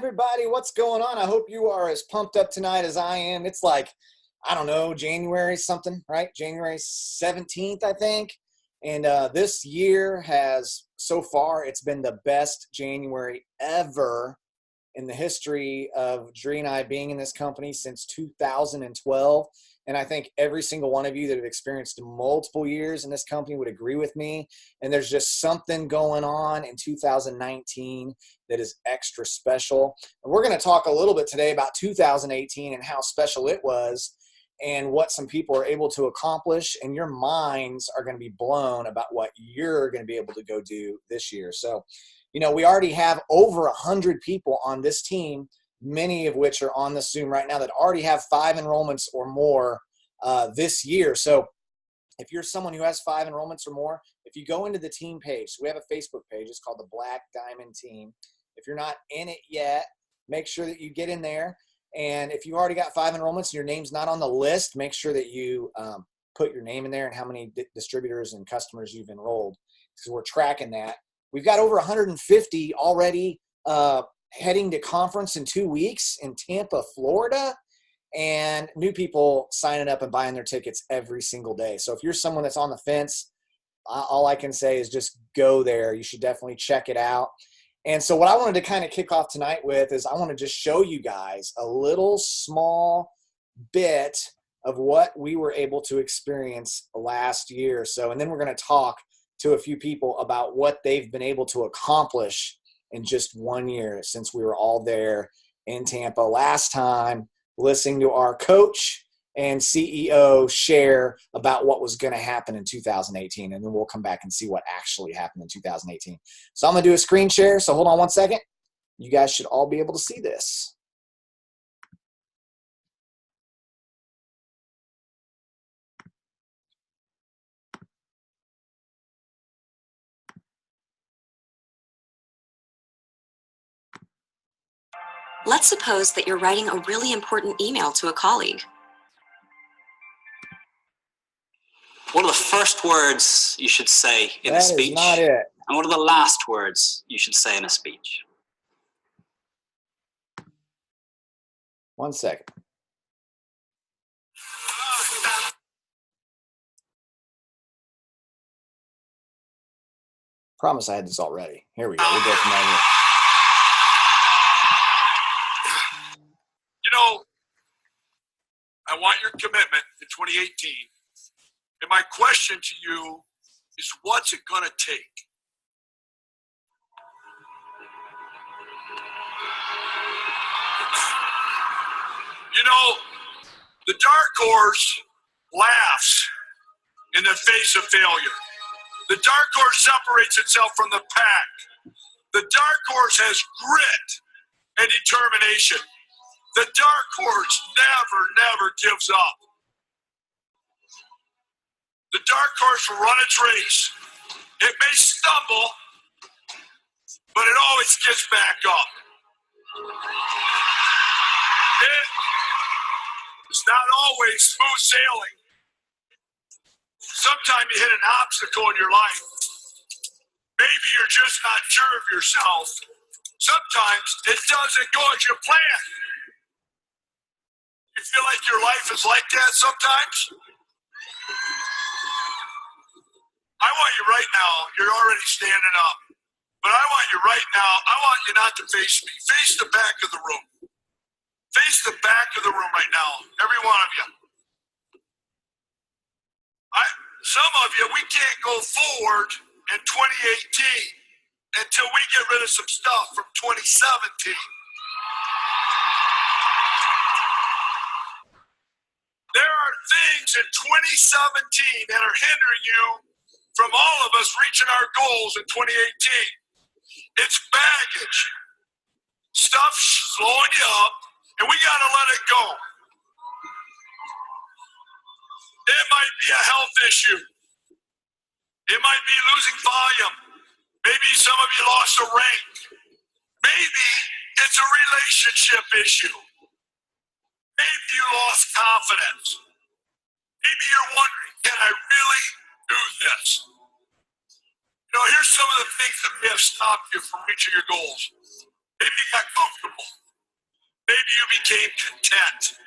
everybody, what's going on? I hope you are as pumped up tonight as I am. It's like, I don't know, January something, right? January 17th, I think. And this year has, so far, it's been the best January ever in the history of Dree and I being in this company since 2012. And I think every single one of you that have experienced multiple years in this company would agree with me. And there's just something going on in 2019 that is extra special. And we're going to talk a little bit today about 2018 and how special it was and what some people are able to accomplish. And your minds are going to be blown about what you're going to be able to go do this year. So, you know, we already have over 100 people on this team, many of which are on the Zoom right now that already have 5 enrollments or more this year. So if you're someone who has 5 enrollments or more, if you go into the team page, so we have a Facebook page, it's called the Black Diamond Team. If you're not in it yet, make sure that you get in there. And if you already got 5 enrollments and your name's not on the list, make sure that you put your name in there and how many distributors and customers you've enrolled, because we're tracking that. We've got over 150 already heading to conference in 2 weeks in Tampa, Florida, and new people signing up and buying their tickets every single day. So if you're someone that's on the fence, all I can say is just go there. You should definitely check it out. And so what I wanted to kind of kick off tonight with is I want to just show you guys a little small bit of what we were able to experience last year. So, and then we're going to talk to a few people about what they've been able to accomplish in just 1 year since we were all there in Tampa last time, listening to our coach and CEO share about what was going to happen in 2018. And then we'll come back and see what actually happened in 2018. So I'm going to do a screen share. So hold on one second. You guys should all be able to see this. Let's suppose that you're writing a really important email to a colleague. What are the first words you should say in a speech? That is not it. And what are the last words you should say in a speech? 1 second. Promise I had this already. Here we go. We'll go from there. You know, I want your commitment in 2018. And my question to you is, what's it going to take? You know, the dark horse laughs in the face of failure. The dark horse separates itself from the pack. The dark horse has grit and determination. The dark horse never gives up. The dark horse will run its race. It may stumble, but it always gets back up. It's not always smooth sailing. Sometimes you hit an obstacle in your life. Maybe you're just not sure of yourself. Sometimes it doesn't go as you plan. You feel like your life is like that sometimes? I want you right now, you're already standing up, but I want you right now, I want you not to face me. Face the back of the room. Face the back of the room right now, every one of you. Some of you, we can't go forward in 2018 until we get rid of some stuff from 2017. There are things in 2017 that are hindering you from all of us reaching our goals in 2018. It's baggage. Stuff slowing you up, and we got to let it go. It might be a health issue. It might be losing volume. Maybe some of you lost a rank. Maybe it's a relationship issue. Maybe you lost confidence. Maybe you're wondering, can I really do this? You know, here's some of the things that may have stopped you from reaching your goals. Maybe you got comfortable. became content.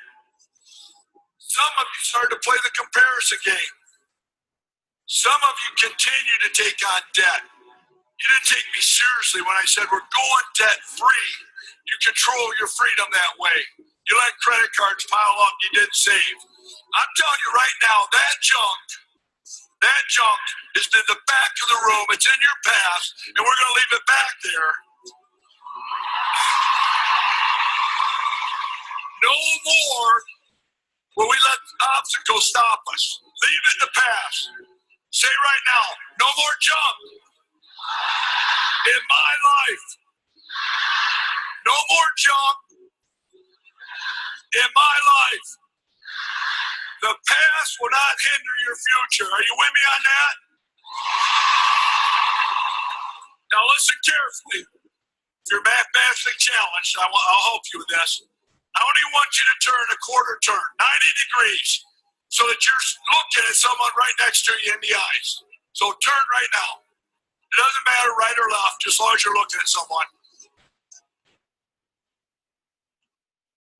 Some of you started to play the comparison game. Some of you continue to take on debt. You didn't take me seriously when I said we're going debt-free. You control your freedom that way. You let credit cards pile up, you didn't save. I'm telling you right now, that junk is in the back of the room. It's in your past, and we're going to leave it back there. No more will we let obstacles stop us. Leave it in the past. Say right now, no more junk in my life. No more junk in my life. The past will not hinder your future. Are you with me on that? Now listen carefully. If you're mathematically challenged, I'll help you with this. I only want you to turn a quarter turn, 90 degrees, so that you're looking at someone right next to you in the eyes. So turn right now. It doesn't matter right or left, just as long as you're looking at someone.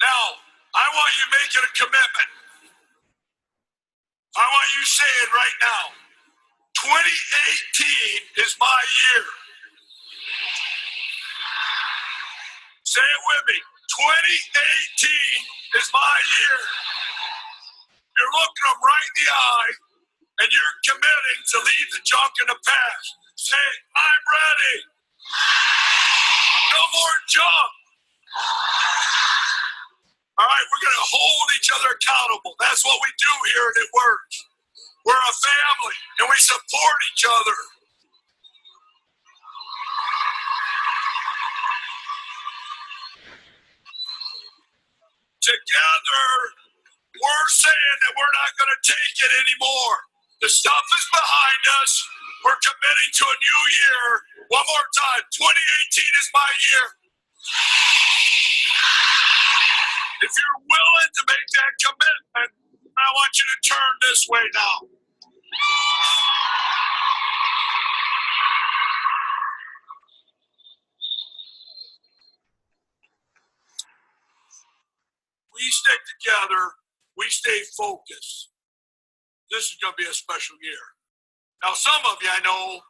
Now, I want you making a commitment. I want you saying right now, 2018 is my year. Say it with me. 2018 is my year. You're looking them right in the eye, and you're committing to leave the junk in the past. Say, I'm ready. No more junk. All right, we're going to hold each other accountable. That's what we do here and it works. We're a family, and we support each other. Together, we're saying that we're not going to take it anymore. The stuff is behind us. We're committing to a new year. One more time, 2018 is my year. If you're willing to make that commitment, I want you to turn this way now. We stick together. We stay focused. This is going to be a special year. Now, some of you I know are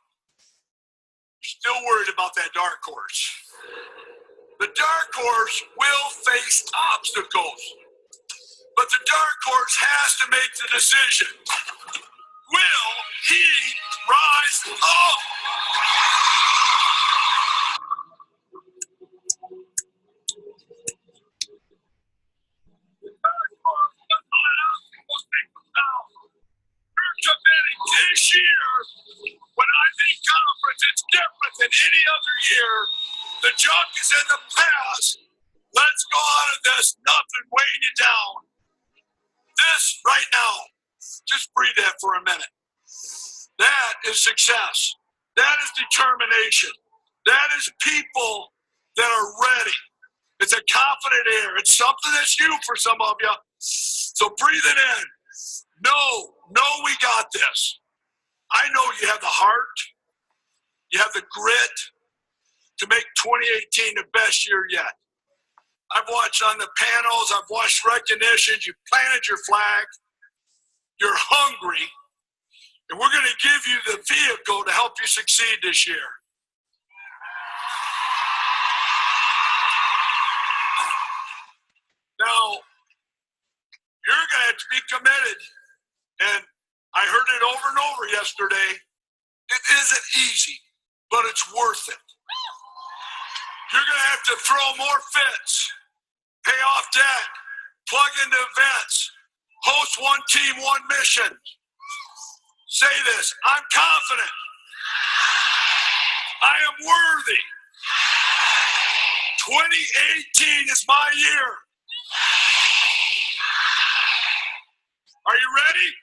still worried about that dark horse. The dark horse will face obstacles, but the dark horse has to make the decision. Will he rise up? The dark horse doesn't let obstacles take them down. We're committing this year. When I think conference, it's different than any other year. The junk is in the past. Let's go out of this. Nothing weighing you down. This right now, just breathe that for a minute. That is success. That is determination. That is people that are ready. It's a confident air. It's something that's new for some of you. So breathe it in. No, we got this. I know you have the heart. You have the grit to make 2018 the best year yet. I've watched on the panels, I've watched recognitions, you planted your flag, you're hungry, and we're going to give you the vehicle to help you succeed this year. Now, you're going to have to be committed, and I heard it over and over yesterday. It isn't easy, but it's worth it. You're going to have to throw more fits, pay off debt, plug into events, host one team, one mission. Say this, I'm confident. I am worthy. 2018 is my year. Are you ready?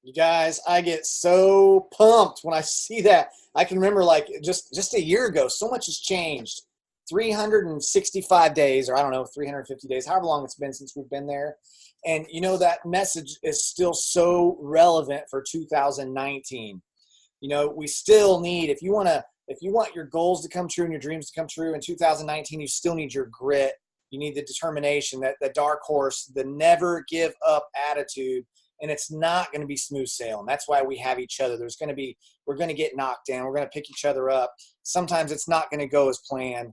You guys, I get so pumped when I see that. I can remember like just a year ago, so much has changed. 365 days, or I don't know, 350 days, however long it's been since we've been there. And you know, that message is still so relevant for 2019. You know, we still need, if you want your goals to come true and your dreams to come true in 2019, you still need your grit. You need the determination, that the dark horse, the never give up attitude. And it's not going to be smooth sailing. That's why we have each other. We're going to get knocked down. We're going to pick each other up. Sometimes it's not going to go as planned.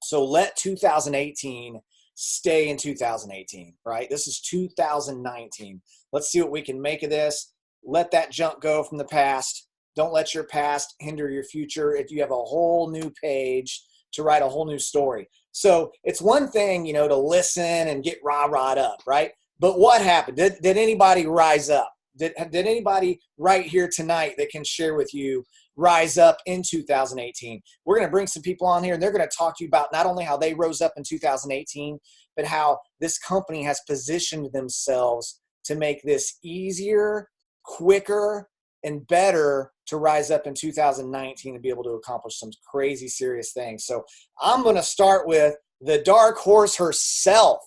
So let 2018 stay in 2018, right? This is 2019. Let's see what we can make of this. Let that junk go from the past. Don't let your past hinder your future. If you have a whole new page to write a whole new story. So it's one thing, you know, to listen and get rah-rahed up, right? But what happened? Did anybody rise up? Did anybody right here tonight that can share with you rise up in 2018? We're going to bring some people on here, and they're going to talk to you about not only how they rose up in 2018, but how this company has positioned themselves to make this easier, quicker, and better to rise up in 2019 and be able to accomplish some crazy, serious things. So I'm going to start with the dark horse herself.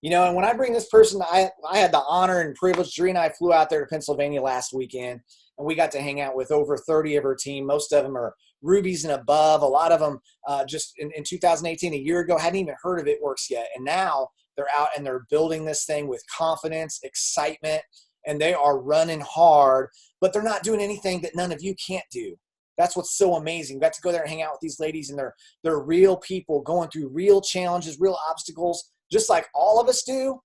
You know, and when I bring this person, I had the honor and privilege. Jerry and I flew out there to Pennsylvania last weekend, and we got to hang out with over 30 of her team. Most of them are rubies and above. A lot of them just in 2018, a year ago, hadn't even heard of It Works yet. And now they're out and they're building this thing with confidence, excitement, and they are running hard, but they're not doing anything that none of you can't do. That's what's so amazing. We got to go there and hang out with these ladies, and they're real people going through real challenges, real obstacles, just like all of us do,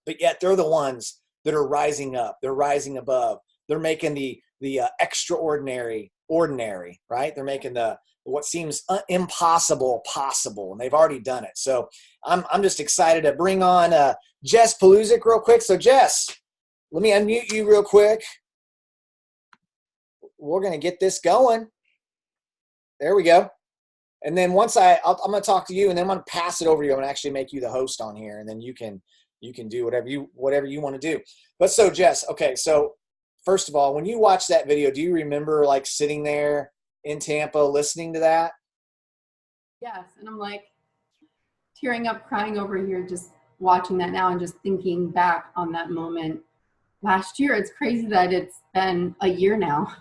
but yet they're the ones that are rising up. They're rising above. They're making the extraordinary ordinary, right? They're making what seems impossible possible, and they've already done it. So I'm just excited to bring on Jess Peluszak real quick. So Jess, let me unmute you real quick. We're going to get this going. There we go. And then once I'm going to talk to you, and then I'm going to pass it over to you. I'm going to actually make you the host on here, and then you can do whatever you want to do. But so Jess, okay. So first of all, when you watch that video, do you remember like sitting there in Tampa listening to that? Yes. And I'm like tearing up, crying over here, just watching that now and just thinking back on that moment last year. It's crazy that it's been a year now.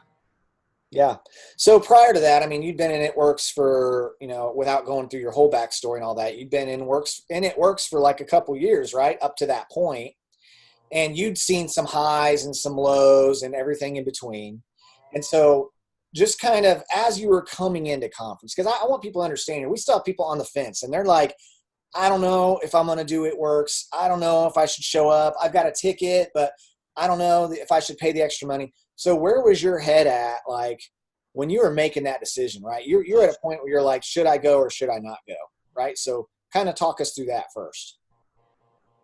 Yeah. So prior to that, I mean, you'd been in It Works for, you know, without going through your whole backstory and all that, you'd been in It Works for like a couple years, right? Up to that point. And you'd seen some highs and some lows and everything in between. And so just kind of as you were coming into conference, because I want people to understand, we still have people on the fence, and they're like, I don't know if I'm going to do It Works. I don't know if I should show up. I've got a ticket, but I don't know if I should pay the extra money. So where was your head at, like, when you were making that decision, right? You're at a point where you're like, should I go or should I not go, right? So kind of talk us through that first.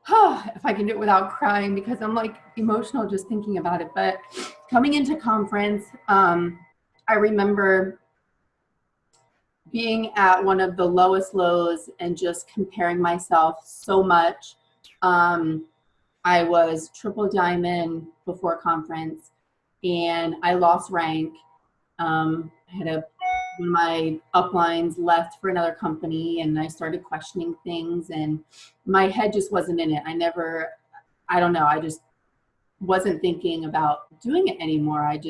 If I can do it without crying, because I'm like emotional just thinking about it. But coming into conference, I remember being at one of the lowest lows and just comparing myself so much. I was triple diamond before conference, and I lost rank. I had one of my uplines left for another company, and I started questioning things, and my head just wasn't in it. I don't know, I just wasn't thinking about doing it anymore. I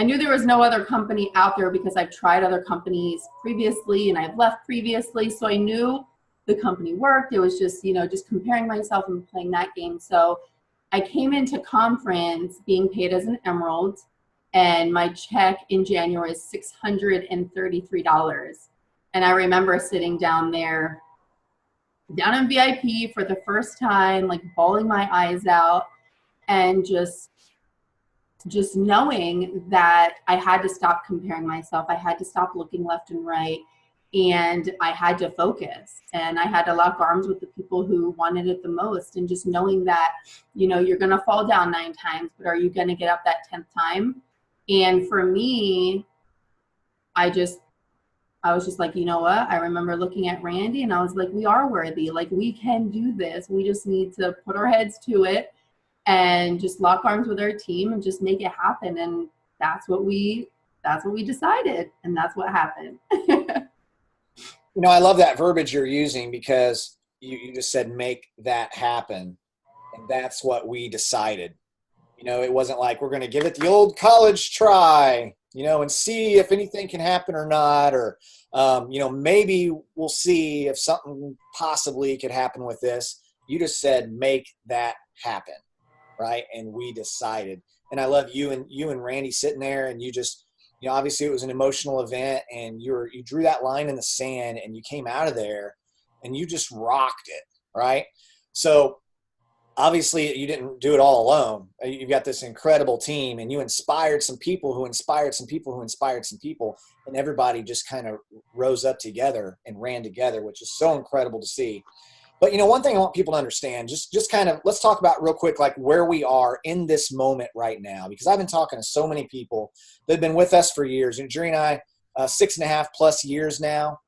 knew there was no other company out there because I've tried other companies previously and I've left previously. So I knew the company worked. It was just, just comparing myself and playing that game. So I came into conference being paid as an emerald, and my check in January is $633. And I remember sitting down there, down in VIP for the first time, like bawling my eyes out, and just knowing that I had to stop comparing myself. I had to stop looking left and right, and I had to focus, and I had to lock arms with the people who wanted it the most. And just knowing that, you're going to fall down 9 times, but are you going to get up that 10th time? And for me, I was just like, you know what? I remember looking at Randy, and I was like, we are worthy. Like, we can do this. We just need to put our heads to it and just lock arms with our team and just make it happen. And that's what we decided, and that's what happened. I love that verbiage you're using, because you just said make that happen, and that's what we decided. You know, it wasn't like we're going to give it the old college try, you know, and see if anything can happen or not, or, you know, maybe we'll see if something possibly could happen with this. You just said, make that happen, right? And we decided. And I love you and Randy sitting there, and you just, you know, obviously it was an emotional event, and you drew that line in the sand, and you came out of there, and you just rocked it, right? So obviously you didn't do it all alone. You've got this incredible team, and you inspired some people who inspired some people who inspired some people, and everybody just kind of rose up together and ran together, which is so incredible to see. But, you know, one thing I want people to understand, just kind of, let's talk about real quick, like where we are in this moment right now, because I've been talking to so many people that have been with us for years, and Jerry and I, 6.5+ years now.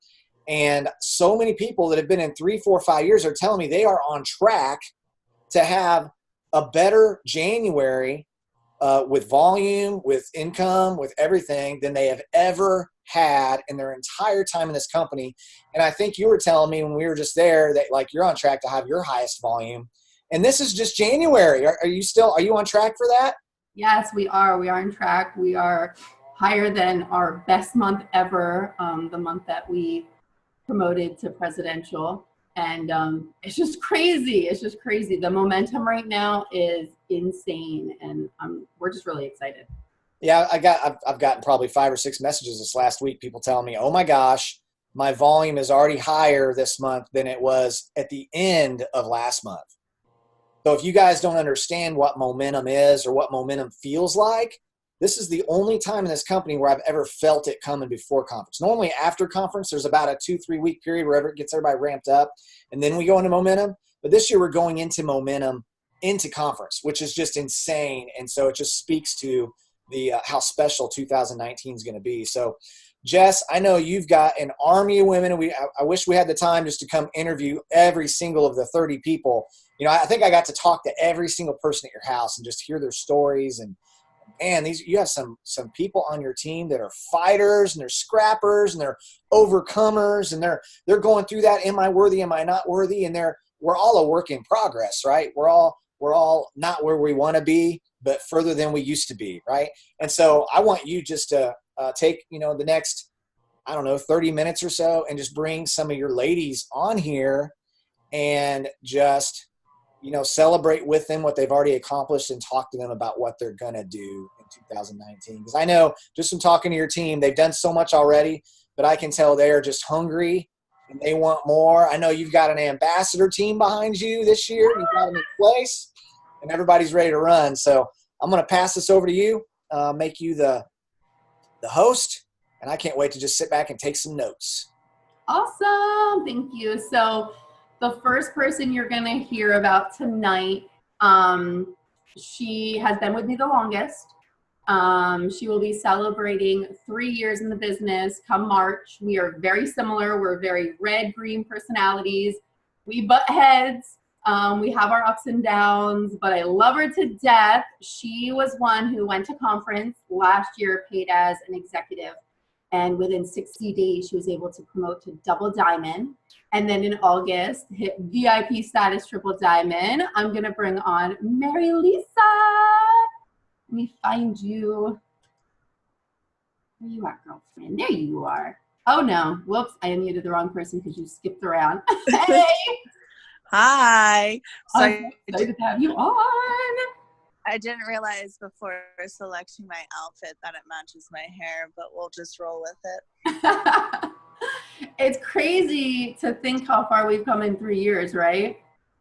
And so many people that have been in 3, 4, 5 years are telling me they are on track to have a better January with volume, with income, with everything than they have ever had in their entire time in this company. And I think you were telling me when we were just there that, like, you're on track to have your highest volume. And this is just January. Are you on track for that? Yes, we are. We are on track. We are higher than our best month ever, the month that we promoted to presidential. And it's just crazy. It's just crazy. The momentum right now is insane, and we're just really excited. Yeah, I've gotten probably 5 or 6 messages this last week. People telling me, "Oh my gosh, my volume is already higher this month than it was at the end of last month." So if you guys don't understand what momentum is or what momentum feels like, this is the only time in this company where I've ever felt it coming before conference. Normally after conference, there's about a 2-3 week period where it gets everybody ramped up, and then we go into momentum. But this year we're going into momentum into conference, which is just insane. And so it just speaks to the how special 2019 is going to be. So, Jess, I know you've got an army of women, and I wish we had the time just to come interview every single of the 30 people. You know, I think I got to talk to every single person at your house and just hear their stories. And man, you have some people on your team that are fighters, and they're scrappers, and they're overcomers, and they're going through that. Am I worthy? Am I not worthy? And we're all a work in progress, right? We're all not where we want to be, but further than we used to be, right? And so I want you just to take, you know, the next, I don't know, 30 minutes or so, and just bring some of your ladies on here and just, you know, celebrate with them what they've already accomplished and talk to them about what they're going to do in 2019. Because I know just from talking to your team, they've done so much already, but I can tell they're just hungry and they want more. I know you've got an ambassador team behind you this year. You've got them in place, and everybody's ready to run. So I'm going to pass this over to you, make you the host, and I can't wait to just sit back and take some notes. Awesome. Thank you. So the first person you're going to hear about tonight, she has been with me the longest. She will be celebrating 3 years in the business come March. We are very similar. We're very red-green personalities. We butt heads. We have our ups and downs, but I love her to death. She was one who went to conference last year, paid as an executive. And within 60 days, she was able to promote to double diamond. And then in August, hit VIP status triple diamond. I'm going to bring on MaryLisa. Let me find you. Where you are, girlfriend? There you are. Oh, no. Whoops. I unmuted the wrong person because you skipped around. Hey. Hi. So I'm excited to have you on. I didn't realize before selecting my outfit that it matches my hair, but we'll just roll with it. It's crazy to think how far we've come in 3 years, right?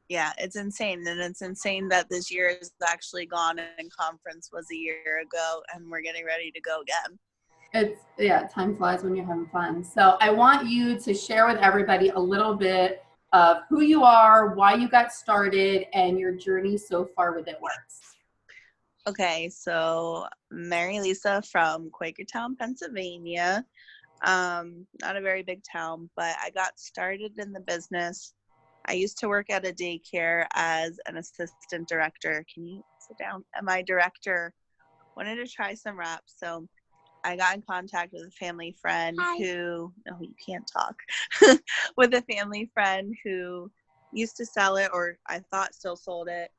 Yeah, it's insane. And it's insane that this year is actually gone and conference was a year ago and we're getting ready to go again. Time flies when you're having fun. So I want you to share with everybody a little bit of who you are, why you got started, and your journey so far with It Works. Okay, so MaryLisa from Quakertown, Pennsylvania. Not a very big town, but I got started in the business. I used to work at a daycare as an assistant director. Can you sit down? And my director wanted to try some wraps, so I got in contact with a family friend who, no, you can't talk, with a family friend who used to sell it, or I thought still sold it.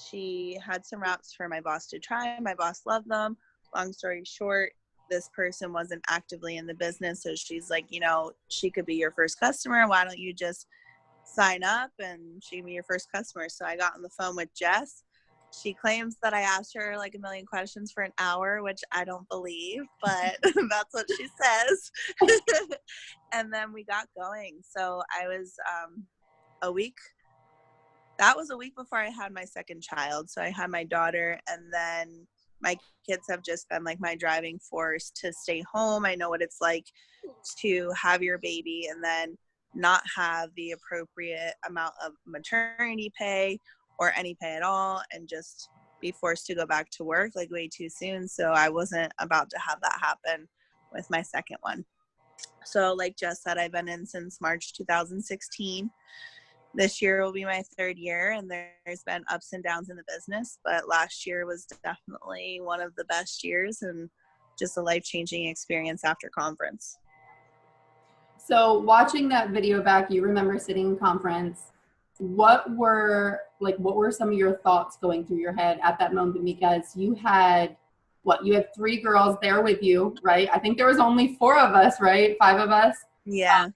she had some wraps for my boss to try. My boss loved them. Long story short, this person wasn't actively in the business, so she's like, you know, she could be your first customer. Why don't you just sign up and she can be your first customer? So I got on the phone with Jess. She claims that I asked her like a million questions for an hour, which I don't believe, but that's what she says. And then we got going. So I was a week before I had my second child. So I had my daughter, and then my kids have just been like my driving force to stay home. I know what it's like to have your baby and then not have the appropriate amount of maternity pay or any pay at all, and just be forced to go back to work like way too soon. So I wasn't about to have that happen with my second one. So like Jess said, I've been in since March 2016. This year will be my third year, and there's been ups and downs in the business, but last year was definitely one of the best years and just a life-changing experience after conference. So watching that video back, you remember sitting in conference. What were some of your thoughts going through your head at that moment? Because you had 3 girls there with you, right? I think there was only 4 of us, right? 5 of us. Yeah.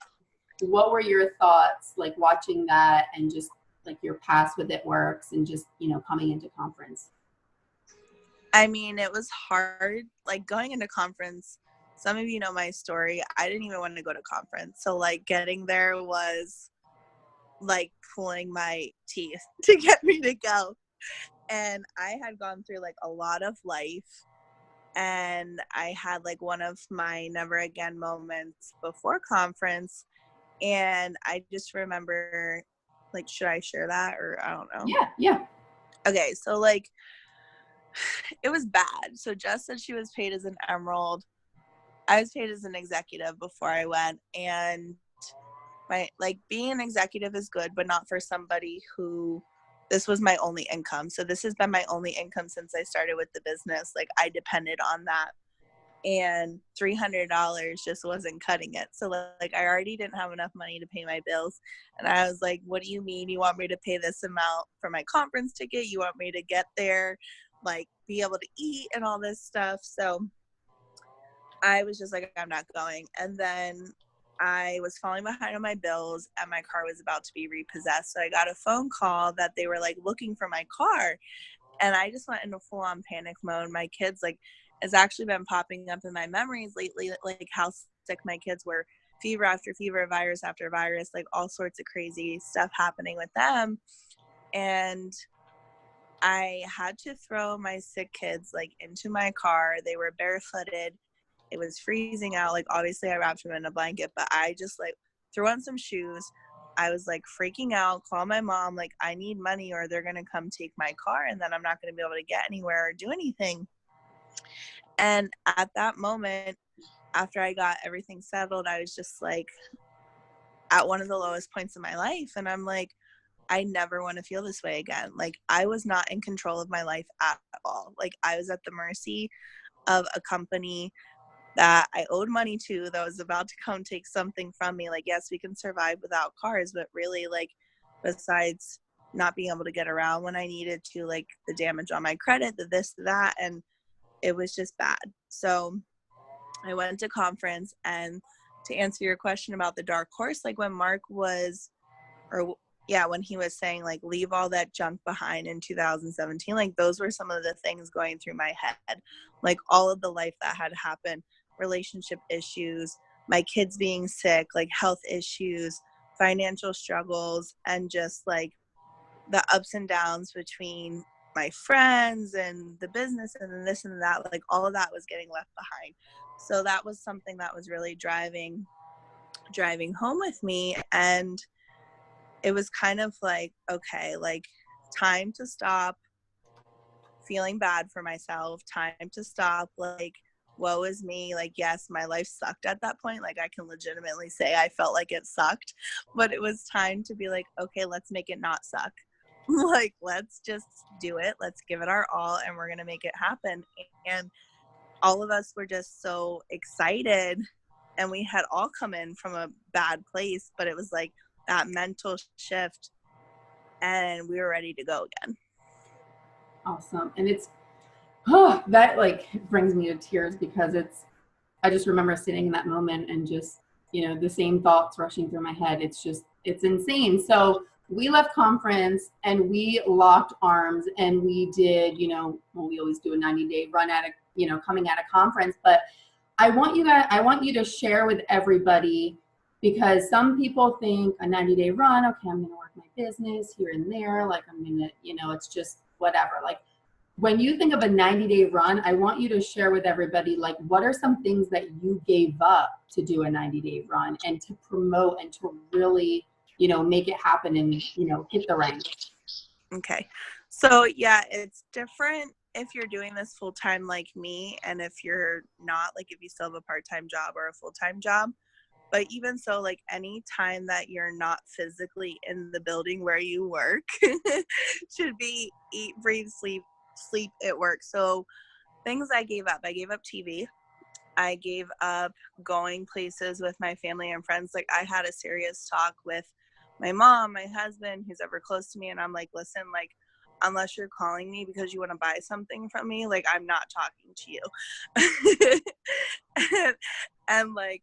What were your thoughts like watching that, and just like your past with It Works, and just, you know, coming into conference? I mean, it was hard. Like going into conference, some of you know my story. I didn't even want to go to conference. So like getting there was like pulling my teeth to get me to go. And I had gone through like a lot of life, and I had like one of my never again moments before conference. And I just remember, like, should I share that, or I don't know? Yeah. Okay, so like it was bad. So Jess said she was paid as an emerald. I was paid as an executive before I went, and being an executive is good, but not for somebody who, this was my only income. So this has been my only income since I started with the business. Like I depended on that, and $300 just wasn't cutting it. So like I already didn't have enough money to pay my bills, and I was like, what do you mean you want me to pay this amount for my conference ticket? You want me to get there, like be able to eat and all this stuff? So I was just like, I'm not going. And then I was falling behind on my bills, and my car was about to be repossessed. So I got a phone call that they were like looking for my car, and I just went into full on panic mode. My kids, like, it's actually been popping up in my memories lately, like how sick my kids were, fever after fever, virus after virus, like all sorts of crazy stuff happening with them. And I had to throw my sick kids like into my car. They were barefooted. It was freezing out. Like obviously I wrapped them in a blanket, but I just like threw on some shoes. I was like freaking out, call my mom, like I need money or they're going to come take my car, and then I'm not going to be able to get anywhere or do anything. And at that moment, after I got everything settled, I was just like at one of the lowest points of my life. And I'm like, I never want to feel this way again. Like I was not in control of my life at all. Like I was at the mercy of a company that I owed money to that was about to come take something from me. Like, yes, we can survive without cars, but really, like, besides not being able to get around when I needed to, like the damage on my credit, the this, the that, and it was just bad. So I went to conference, and to answer your question about the dark horse, like when Mark was, when he was saying like leave all that junk behind in 2017, like those were some of the things going through my head, like all of the life that had happened, relationship issues, my kids being sick, like health issues, financial struggles, and just like the ups and downs between my friends and the business and this and that, like all of that was getting left behind. So that was something that was really driving home with me. And it was kind of like, okay, like time to stop feeling bad for myself, time to stop like woe is me. Like, yes, my life sucked at that point. Like I can legitimately say I felt like it sucked, but it was time to be like, okay, let's make it not suck. Like, let's just do it. Let's give it our all, and we're going to make it happen. And all of us were just so excited, and we had all come in from a bad place, but it was like that mental shift, and we were ready to go again. Awesome. And it's, oh, that like brings me to tears because I just remember sitting in that moment and just, you know, the same thoughts rushing through my head. It's insane. So we left conference and we locked arms and we did, you know, well, we always do a 90-day run at a, you know, coming at a conference, but I want you to share with everybody, because some people think a 90-day run, okay, I'm going to work my business here and there. Like I'm going to, you know, it's just whatever. Like when you think of a 90-day run, I want you to share with everybody, like, what are some things that you gave up to do a 90-day run and to promote and to really, you know, make it happen and, you know, hit the ranks. Okay. So yeah, it's different if you're doing this full time like me, and if you're not, like if you still have a part-time job or a full-time job. But even so, like any time that you're not physically in the building where you work should be eat, breathe, sleep at work. So things I gave up TV. I gave up going places with my family and friends. Like I had a serious talk with my mom, my husband, who's ever close to me. And I'm like, listen, like, unless you're calling me because you want to buy something from me, like, I'm not talking to you. and like,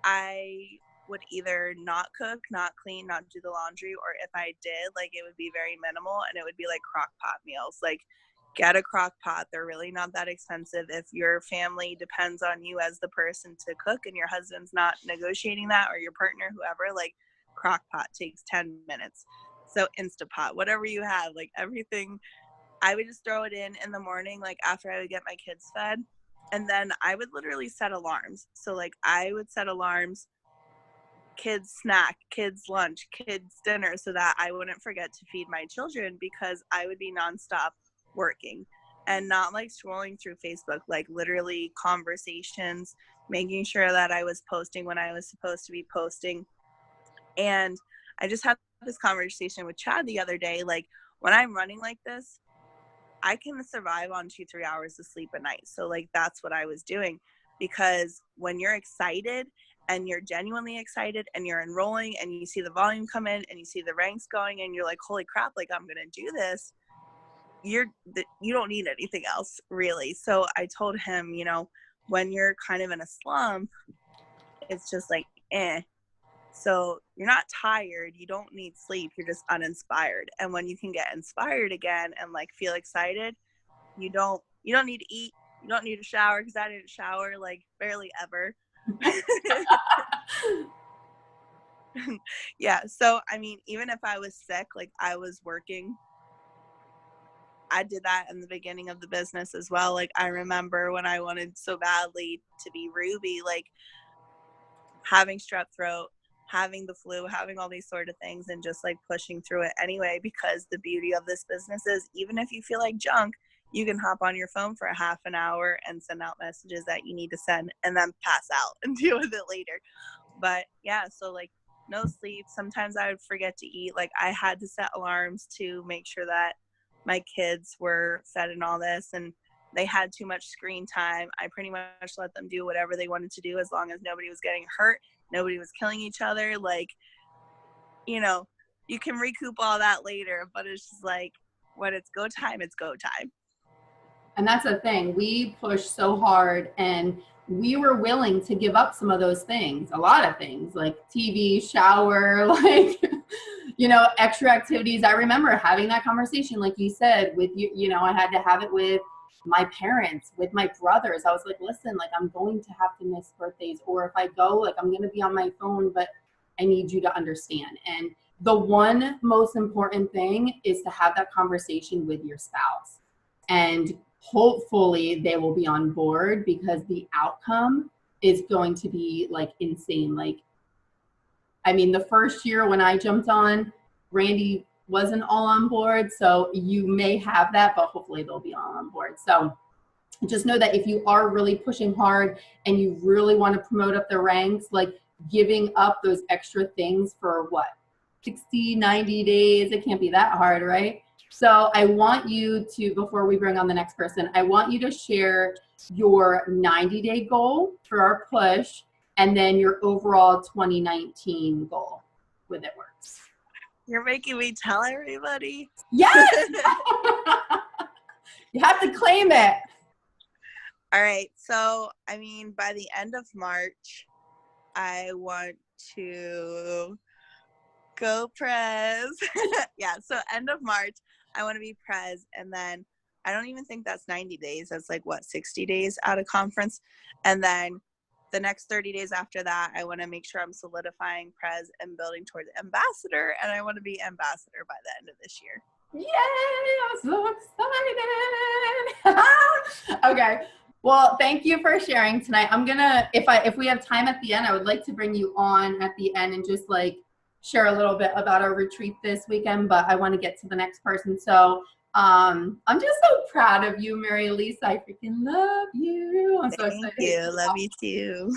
I would either not cook, not clean, not do the laundry, or if I did, like, it would be very minimal and it would be like crock pot meals. Like, get a crock pot. They're really not that expensive. If your family depends on you as the person to cook and your husband's not negotiating that, or your partner, whoever, like, crock pot takes 10 minutes. So Instapot, whatever you have, like everything, I would just throw it in the morning, like after I would get my kids fed. And then I would literally set alarms. So like I would set alarms, kids snack, kids lunch, kids dinner, so that I wouldn't forget to feed my children, because I would be nonstop working and not like scrolling through Facebook, like literally conversations, making sure that I was posting when I was supposed to be posting. And I just had this conversation with Chad the other day. Like when I'm running like this, I can survive on 2-3 hours of sleep a night. So like, that's what I was doing, because when you're excited and you're genuinely excited and you're enrolling and you see the volume come in and you see the ranks going and you're like, holy crap, like I'm going to do this. You don't need anything else really. So I told him, you know, when you're kind of in a slump, it's just like, So you're not tired, you don't need sleep, you're just uninspired. And when you can get inspired again and like feel excited, you don't need to eat, you don't need to shower, because I didn't shower like barely ever. Yeah, so I mean, even if I was sick, like I was working, I did that in the beginning of the business as well. Like I remember when I wanted so badly to be Ruby, like having strep throat, having the flu, having all these sort of things, and just like pushing through it anyway, because the beauty of this business is even if you feel like junk, you can hop on your phone for a half an hour and send out messages that you need to send and then pass out and deal with it later. But yeah, so like no sleep. Sometimes I would forget to eat. Like I had to set alarms to make sure that my kids were fed and all this, and they had too much screen time. I pretty much let them do whatever they wanted to do as long as nobody was getting hurt. Nobody was killing each other. Like, you know, you can recoup all that later, but it's just like when it's go time, it's go time. And that's the thing. We pushed so hard and we were willing to give up some of those things, a lot of things like TV, shower, like, you know, extra activities. I remember having that conversation, like you said, with you, you know, I had to have it with my parents, with my brothers. I was like, listen, like I'm going to have to miss birthdays, or if I go, like I'm going to be on my phone, but I need you to understand. And the one most important thing is to have that conversation with your spouse, and hopefully they will be on board, because the outcome is going to be like insane. Like, I mean, the first year when I jumped on, Randy wasn't all on board. So you may have that, but hopefully they'll be all on board. So just know that if you are really pushing hard and you really want to promote up the ranks, like giving up those extra things for what, 60, 90 days, it can't be that hard, right? So I want you to, before we bring on the next person, I want you to share your 90-day goal for our push, and then your overall 2019 goal with It Works. You're making me tell everybody. Yes. You have to claim it. All right. So, I mean, by the end of March, I want to go Prez. Yeah. So end of March, I want to be Prez. And then I don't even think that's 90 days. That's like, what, 60 days out of conference. And then the next 30 days after that, I want to make sure I'm solidifying Prez and building towards ambassador. And I want to be ambassador by the end of this year. Yay! I'm so excited. Okay. Well, thank you for sharing tonight. I'm gonna, if we have time at the end, I would like to bring you on at the end and just like share a little bit about our retreat this weekend, but I want to get to the next person. So I'm just so proud of you, MaryLisa. I freaking love you. I'm so excited. Thank you. Love you too.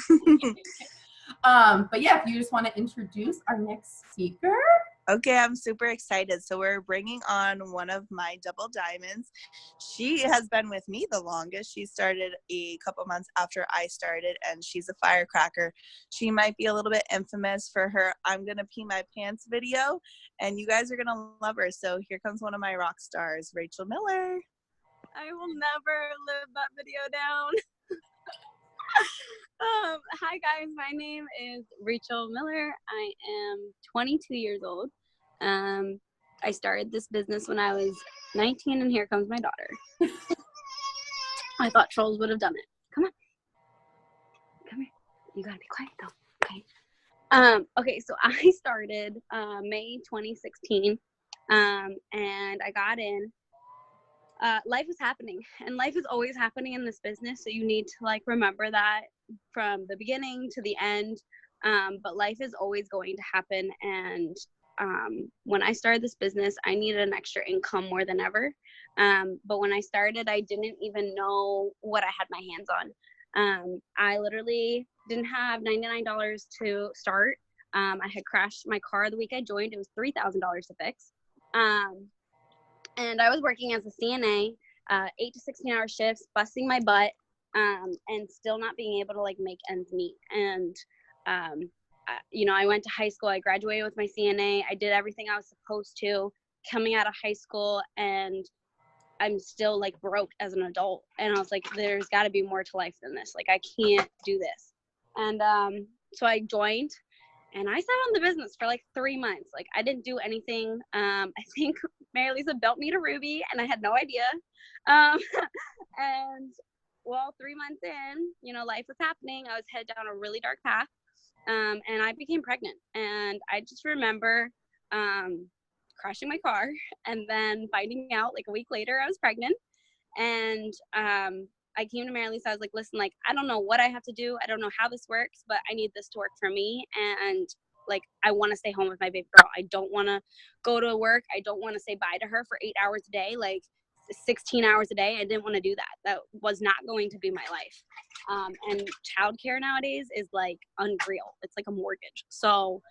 But yeah, if you just want to introduce our next speaker. Okay, I'm super excited. So we're bringing on one of my double diamonds. She has been with me the longest. She started a couple months after I started, and she's a firecracker. She might be a little bit infamous for her "I'm gonna pee my pants" video, and you guys are gonna love her. So here comes one of my rock stars, Rachel Miller. I will never live that video down. Hi guys, my name is Rachel Miller. I am 22 years old. I started this business when I was 19, and here comes my daughter. I thought trolls would have done it. Come on. Come here. You gotta be quiet though. Okay. Okay, so I started May 2016, and I got in. Life is happening, and life is always happening in this business, so you need to like remember that from the beginning to the end. But life is always going to happen, and when I started this business, I needed an extra income more than ever. But when I started, I didn't even know what I had my hands on. I literally didn't have $99 to start. I had crashed my car the week I joined. It was $3,000 to fix. And I was working as a CNA, 8 to 16-hour shifts, busting my butt, and still not being able to like make ends meet. And you know, I went to high school. I graduated with my CNA. I did everything I was supposed to coming out of high school, and I'm still like broke as an adult. And I was like, there's got to be more to life than this. Like, I can't do this. And so I joined, and I sat on the business for like 3 months. Like, I didn't do anything. I think MaryLisa built me to Ruby, and I had no idea. And well, 3 months in, you know, life was happening. I was headed down a really dark path. And I became pregnant, and I just remember crashing my car and then finding out like a week later I was pregnant. And I came to MaryLisa. I was like, listen, like, I don't know what I have to do. I don't know how this works, but I need this to work for me. And like, I want to stay home with my baby girl. I don't want to go to work. I don't want to say bye to her for 8 hours a day, like 16 hours a day. I didn't want to do that. That was not going to be my life. And childcare nowadays is like unreal. It's like a mortgage. So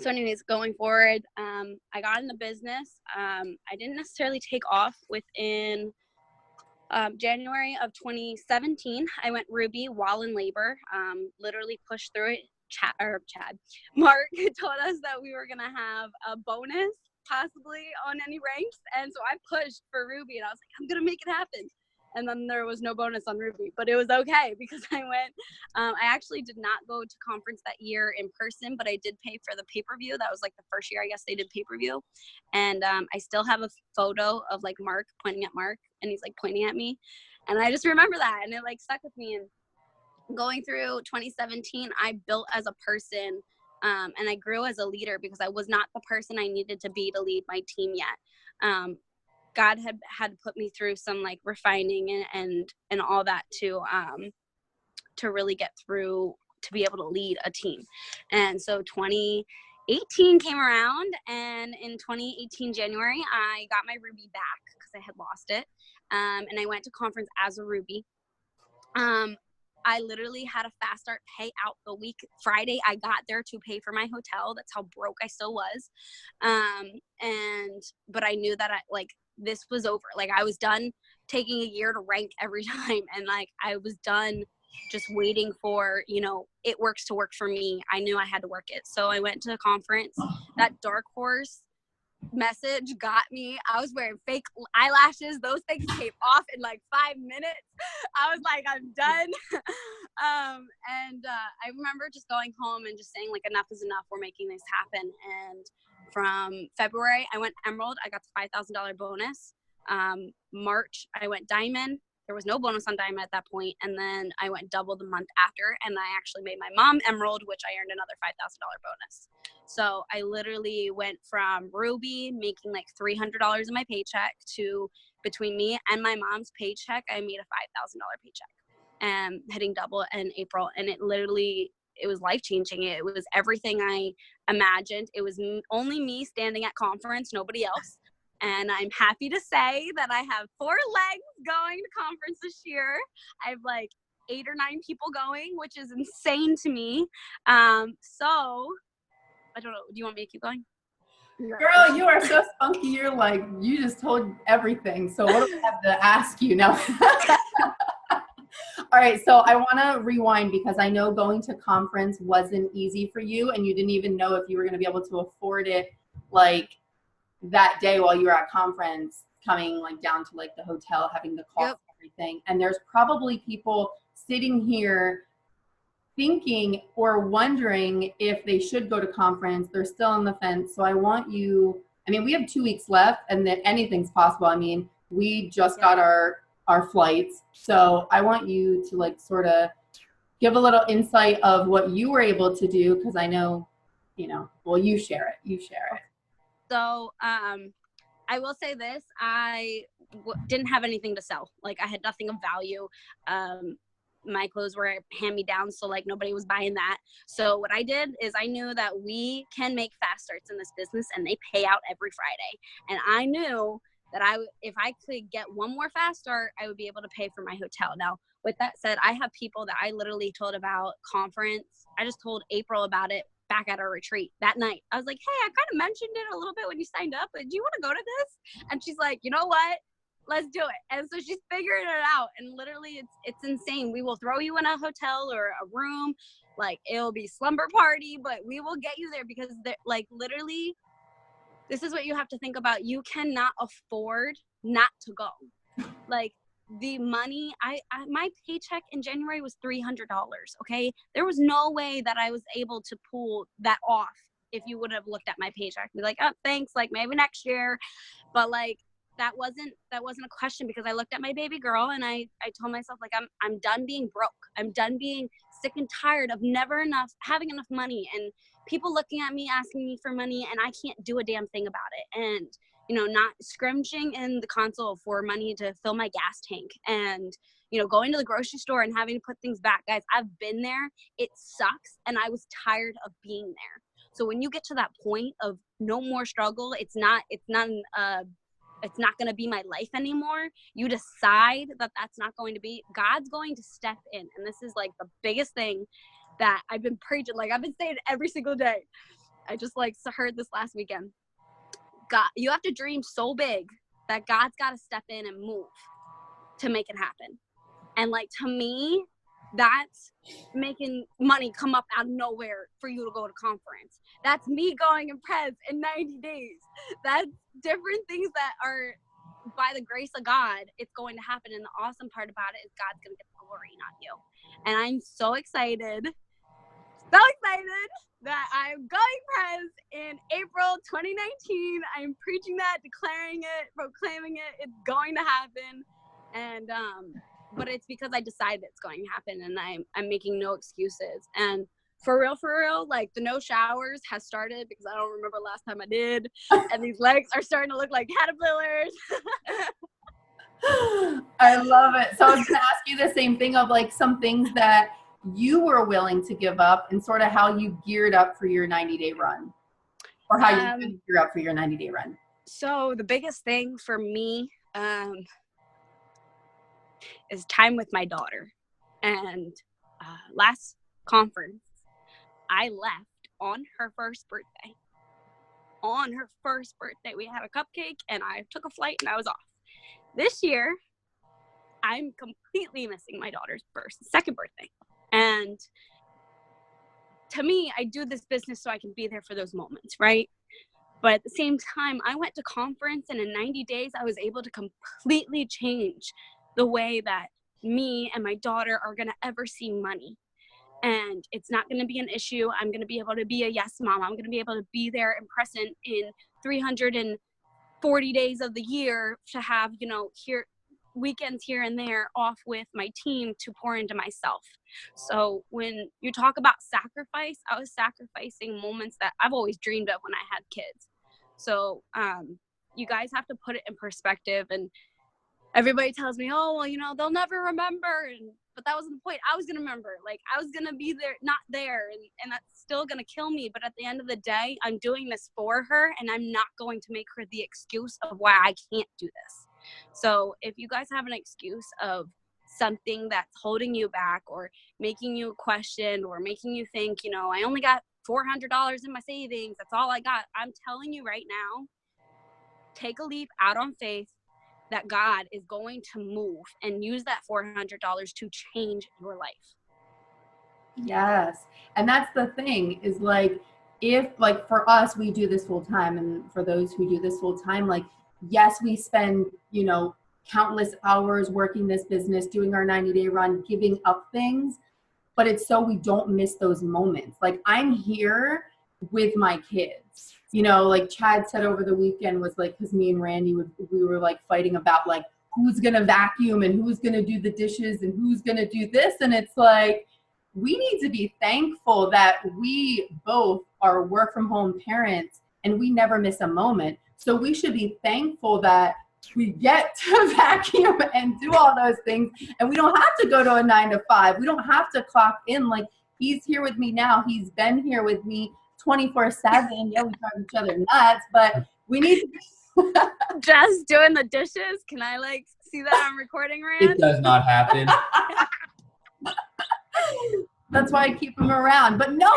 anyways, going forward, I got in the business. I didn't necessarily take off within January of 2017. I went Ruby while in labor, literally pushed through it. Mark told us that we were going to have a bonus possibly on any ranks. And so I pushed for Ruby, and I was like, I'm going to make it happen. And then there was no bonus on Ruby, but it was okay because I went. I actually did not go to conference that year in person, but I did pay for the pay-per-view. That was like the first year, I guess, they did pay-per-view. And I still have a photo of like Mark pointing at Mark, and he's like pointing at me. And I just remember that, and it like stuck with me. And going through 2017, I built as a person, and I grew as a leader because I was not the person I needed to be to lead my team yet. God had put me through some like refining and all that to really get through to be able to lead a team. And so 2018 came around, and in 2018 January, I got my Ruby back because I had lost it. And I went to conference as a Ruby. I literally had a fast start pay out the week Friday I got there to pay for my hotel. That's how broke I still was. But I knew that this was over. Like, I was done taking a year to rank every time. And like, I was done just waiting for, you know, it works to work for me. I knew I had to work it. So I went to a conference that DARKHORSE message got me. I was wearing fake eyelashes. Those things came off in like 5 minutes. I was like, I'm done. I remember just going home and just saying like, enough is enough. We're making this happen. And from February, I went Emerald. I got the $5,000 bonus. March, I went Diamond. There was no bonus on Diamond at that point. And then I went double the month after. And I actually made my mom Emerald, which I earned another $5,000 bonus. So I literally went from Ruby making like $300 in my paycheck to between me and my mom's paycheck, I made a $5,000 paycheck and hitting double in April. And it was life-changing. It was everything I imagined. It was only me standing at conference, nobody else. And I'm happy to say that I have 4 legs going to conference this year. I have like 8 or 9 people going, which is insane to me. So I don't know. Do you want me to keep going? Girl, you are so spunky. You're like, you just told everything. So what do I have to ask you now? All right. So I want to rewind because I know going to conference wasn't easy for you and you didn't even know if you were going to be able to afford it like that day while you were at conference, coming like down to like the hotel, having the cost and everything. And there's probably people sitting here thinking or wondering if they should go to conference. They're still on the fence. So I want you, I mean, we have 2 weeks left and then anything's possible. I mean, we just got our flights. So I want you to like sort of give a little insight of what you were able to do. Cause I know, well, you share it. So I will say this, I didn't have anything to sell. Like I had nothing of value. My clothes were hand-me-downs, so like nobody was buying that. So what I did is I knew that we can make fast starts in this business and they pay out every Friday. And I knew that if I could get one more fast start, I would be able to pay for my hotel. Now, with that said, I have people that I literally told about conference. I just told April about it back at our retreat that night. I was like, hey, I kind of mentioned it a little bit when you signed up, but do you want to go to this? And she's like, you know what? Let's do it. And so she's figuring it out. And literally it's insane. We will throw you in a hotel or a room. Like it'll be slumber party, but we will get you there because like literally this is what you have to think about. You cannot afford not to go. Like the money, my paycheck in January was $300. Okay. There was no way that I was able to pull that off if you would have looked at my paycheck. Be like, oh, thanks. Like maybe next year. But like, that wasn't a question because I looked at my baby girl and I told myself like I'm done being broke. I'm done being sick and tired of never having enough money and people looking at me asking me for money and I can't do a damn thing about it. And not scrimching in the console for money to fill my gas tank and going to the grocery store and having to put things back. Guys, I've been there. It sucks and I was tired of being there. So when you get to that point of no more struggle, it's not going to be my life anymore. You decide that that's not going to be, God's going to step in. And this is like the biggest thing that I've been preaching. Like I've been saying it every single day. I just heard this last weekend. God, you have to dream so big that God's got to step in and move to make it happen. And like, to me, that's making money come up out of nowhere for you to go to conference. That's me going and press in 90 days. That's different things that are by the grace of God, it's going to happen. And the awesome part about it is God's going to get the glory, not you. And I'm so excited that I'm going press in April 2019. I'm preaching that, declaring it, proclaiming it. It's going to happen. And, but it's because I decided it's going to happen and I'm making no excuses. And for real, like the no showers has started because I don't remember last time I did. And these legs are starting to look like caterpillars. I love it. So I was going to ask you the same thing of like some things that you were willing to give up and sort of how you geared up for your 90-day run or how you could gear up for your 90-day run. So the biggest thing for me is time with my daughter. And last conference, I left on her first birthday. We had a cupcake and I took a flight and I was off. This year, I'm completely missing my daughter's second birthday. And to me, I do this business so I can be there for those moments, right? But at the same time, I went to conference, and in 90 days, I was able to completely change the way that me and my daughter are going to ever see money. And it's not going to be an issue. I'm going to be able to be a yes mom. I'm going to be able to be there and present in 340 days of the year to have, you know, weekends here and there off with my team to pour into myself. So when you talk about sacrifice, I was sacrificing moments that I've always dreamed of when I had kids. So you guys have to put it in perspective. And everybody tells me, oh, well, you know, they'll never remember. But that wasn't the point. I was going to remember. Like, I was going to be there, not there. And that's still going to kill me. But at the end of the day, I'm doing this for her. And I'm not going to make her the excuse of why I can't do this. So if you guys have an excuse of something that's holding you back or making you question or making you think, you know, I only got $400 in my savings, that's all I got. I'm telling you right now, take a leap out on faith that God is going to move and use that $400 to change your life. Yes. And that's the thing is like, if like for us, we do this full time, and for those who do this full time, like, yes, we spend, you know, countless hours working this business, doing our 90-day run, giving up things, but it's so we don't miss those moments. Like, I'm here with my kids, you know, like Chad said over the weekend was like, because me and Randy, we were like fighting about like, who's going to vacuum and who's going to do the dishes and who's going to do this. And it's like, we need to be thankful that we both are work from home parents and we never miss a moment. So we should be thankful that we get to vacuum and do all those things. And we don't have to go to a 9 to 5. We don't have to clock in. Like, he's here with me now. He's been here with me 24/7. Yeah, we drive each other nuts, but we need to just doing the dishes. Can I like see that on recording, Rand? It does not happen. That's why I keep him around. But no,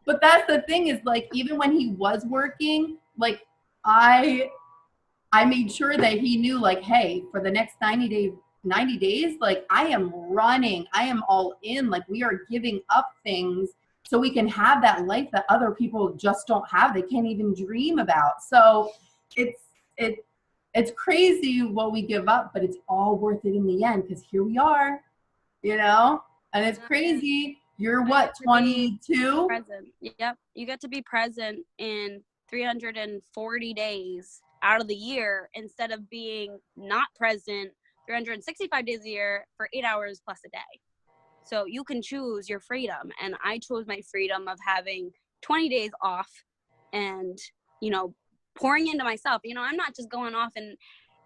but that's the thing is like, even when he was working, like I made sure that he knew like, hey, for the next 90 days, like I am running, I am all in, like we are giving up things so we can have that life that other people just don't have. They can't even dream about. So it's crazy what we give up, but it's all worth it in the end because here we are, you know, and it's crazy. You're what, 22? Present. Yep. You get to be present in 340 days out of the year instead of being not present 365 days a year for 8 hours plus a day. So you can choose your freedom. And I chose my freedom of having 20 days off and, you know, pouring into myself. You know, I'm not just going off and,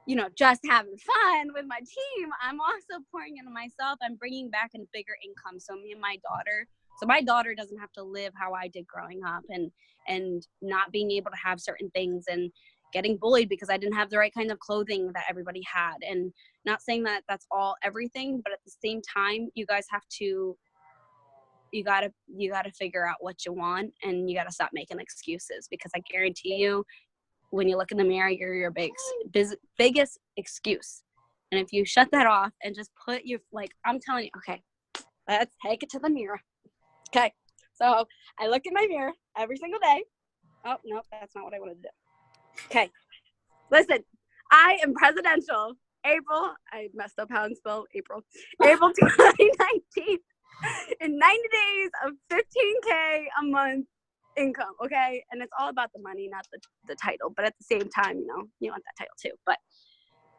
you know, just having fun with my team. I'm also pouring into myself. I'm bringing back a bigger income. So me and my daughter, so my daughter doesn't have to live how I did growing up and not being able to have certain things and getting bullied because I didn't have the right kind of clothing that everybody had. And not saying that that's all everything, but at the same time, you guys have to, you gotta figure out what you want, and you gotta stop making excuses, because I guarantee you, when you look in the mirror, you're your biggest excuse. And if you shut that off and just put your, like, I'm telling you, okay, let's take it to the mirror. Okay. So I look in my mirror every single day. Oh, no, that's not what I wanted to do. Okay. Listen, I am presidential. I messed up how to spell April 2019 in 90 days of $15K a month income, okay? And it's all about the money, not the title. But at the same time, you know, you want that title too. But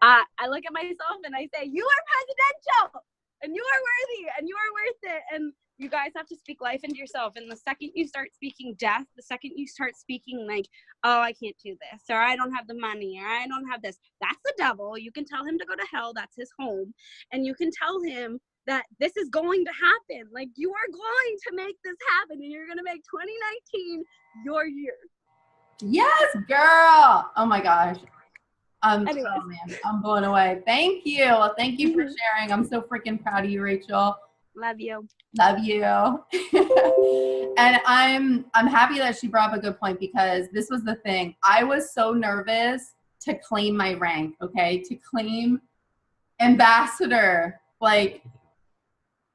I look at myself and I say, you are presidential and you are worthy and you are worth it. And you guys have to speak life into yourself. And the second you start speaking death, the second you start speaking like, oh, I can't do this, or I don't have the money, or I don't have this, that's the devil. You can tell him to go to hell. That's his home. And you can tell him that this is going to happen. Like, you are going to make this happen, and you're going to make 2019 your year. Yes, girl. Oh my gosh. Anyways. Oh man, I'm blown away. Thank you. Well, thank you for sharing. I'm so freaking proud of you, Rachel. Love you. Love you. And I'm happy that she brought up a good point, because this was the thing. I was so nervous to claim my rank, okay? To claim ambassador. Like,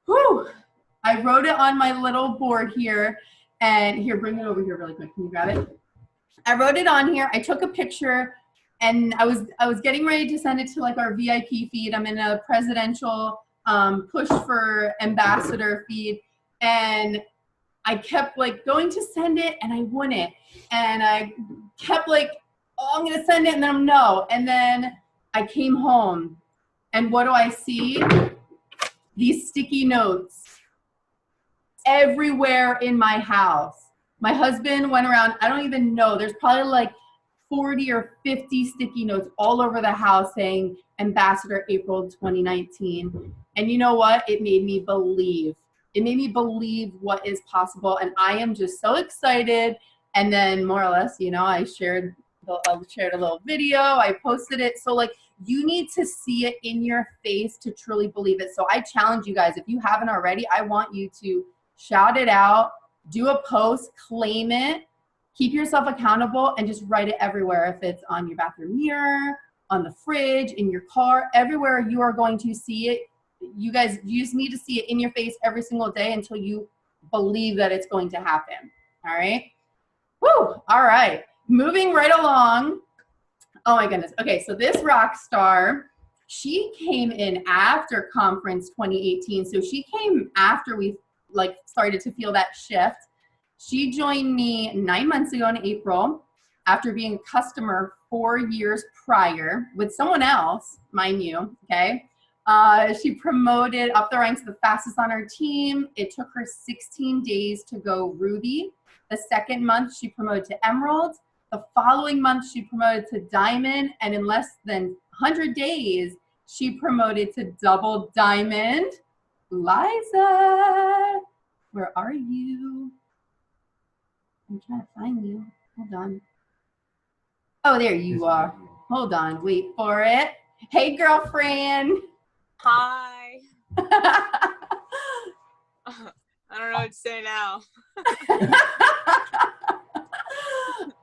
whew. I wrote it on my little board here. And here, bring it over here really quick. Can you grab it? I wrote it on here. I took a picture, and I was getting ready to send it to like our VIP feed. I'm in a presidential push for ambassador feed, and I kept like going to send it, and I wouldn't. And I kept like, oh, I'm gonna send it, and then no. And then I came home, and what do I see? These sticky notes everywhere in my house. My husband went around, I don't even know, there's probably like 40 or 50 sticky notes all over the house saying Ambassador April 2019. And you know what? It made me believe. It made me believe what is possible. And I am just so excited. And then more or less, you know, I shared a little video. I posted it. So like, you need to see it in your face to truly believe it. So I challenge you guys, if you haven't already, I want you to shout it out, do a post, claim it, keep yourself accountable, and just write it everywhere. If it's on your bathroom mirror, on the fridge, in your car, everywhere you are going to see it. You guys, you just need to see it in your face every single day until you believe that it's going to happen. All right? Woo! All right. Moving right along. Oh my goodness. Okay, so this rock star, she came in after conference 2018. So she came after we like started to feel that shift. She joined me 9 months ago in April after being a customer 4 years prior with someone else, mind you, okay? She promoted up the ranks the fastest on her team. It took her 16 days to go Ruby. The second month, she promoted to Emerald. The following month, she promoted to Diamond. And in less than 100 days, she promoted to Double Diamond. Liza, where are you? I'm trying to find you. Hold on. Oh, there you are. Hold on. Wait for it. Hey, girlfriend. Hi. I don't know what to say now.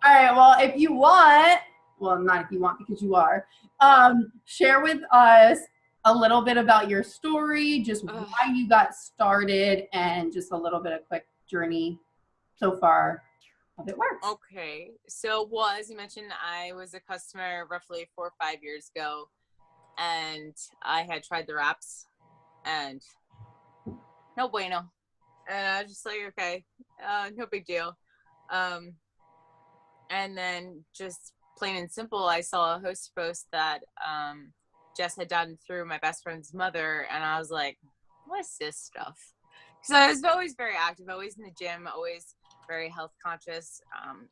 All right. Well, if you want, well, not if you want because you are, share with us a little bit about your story, just why you got started, and just a little bit of quick journey so far of it works. Okay. So, well, as you mentioned, I was a customer roughly 4 or 5 years ago, and I had tried the wraps, and no bueno. And I was just like, okay, no big deal. And then just plain and simple, I saw a host post that Jess had done through my best friend's mother, and I was like, what's this stuff? Because I was always very active, always in the gym, always very health conscious.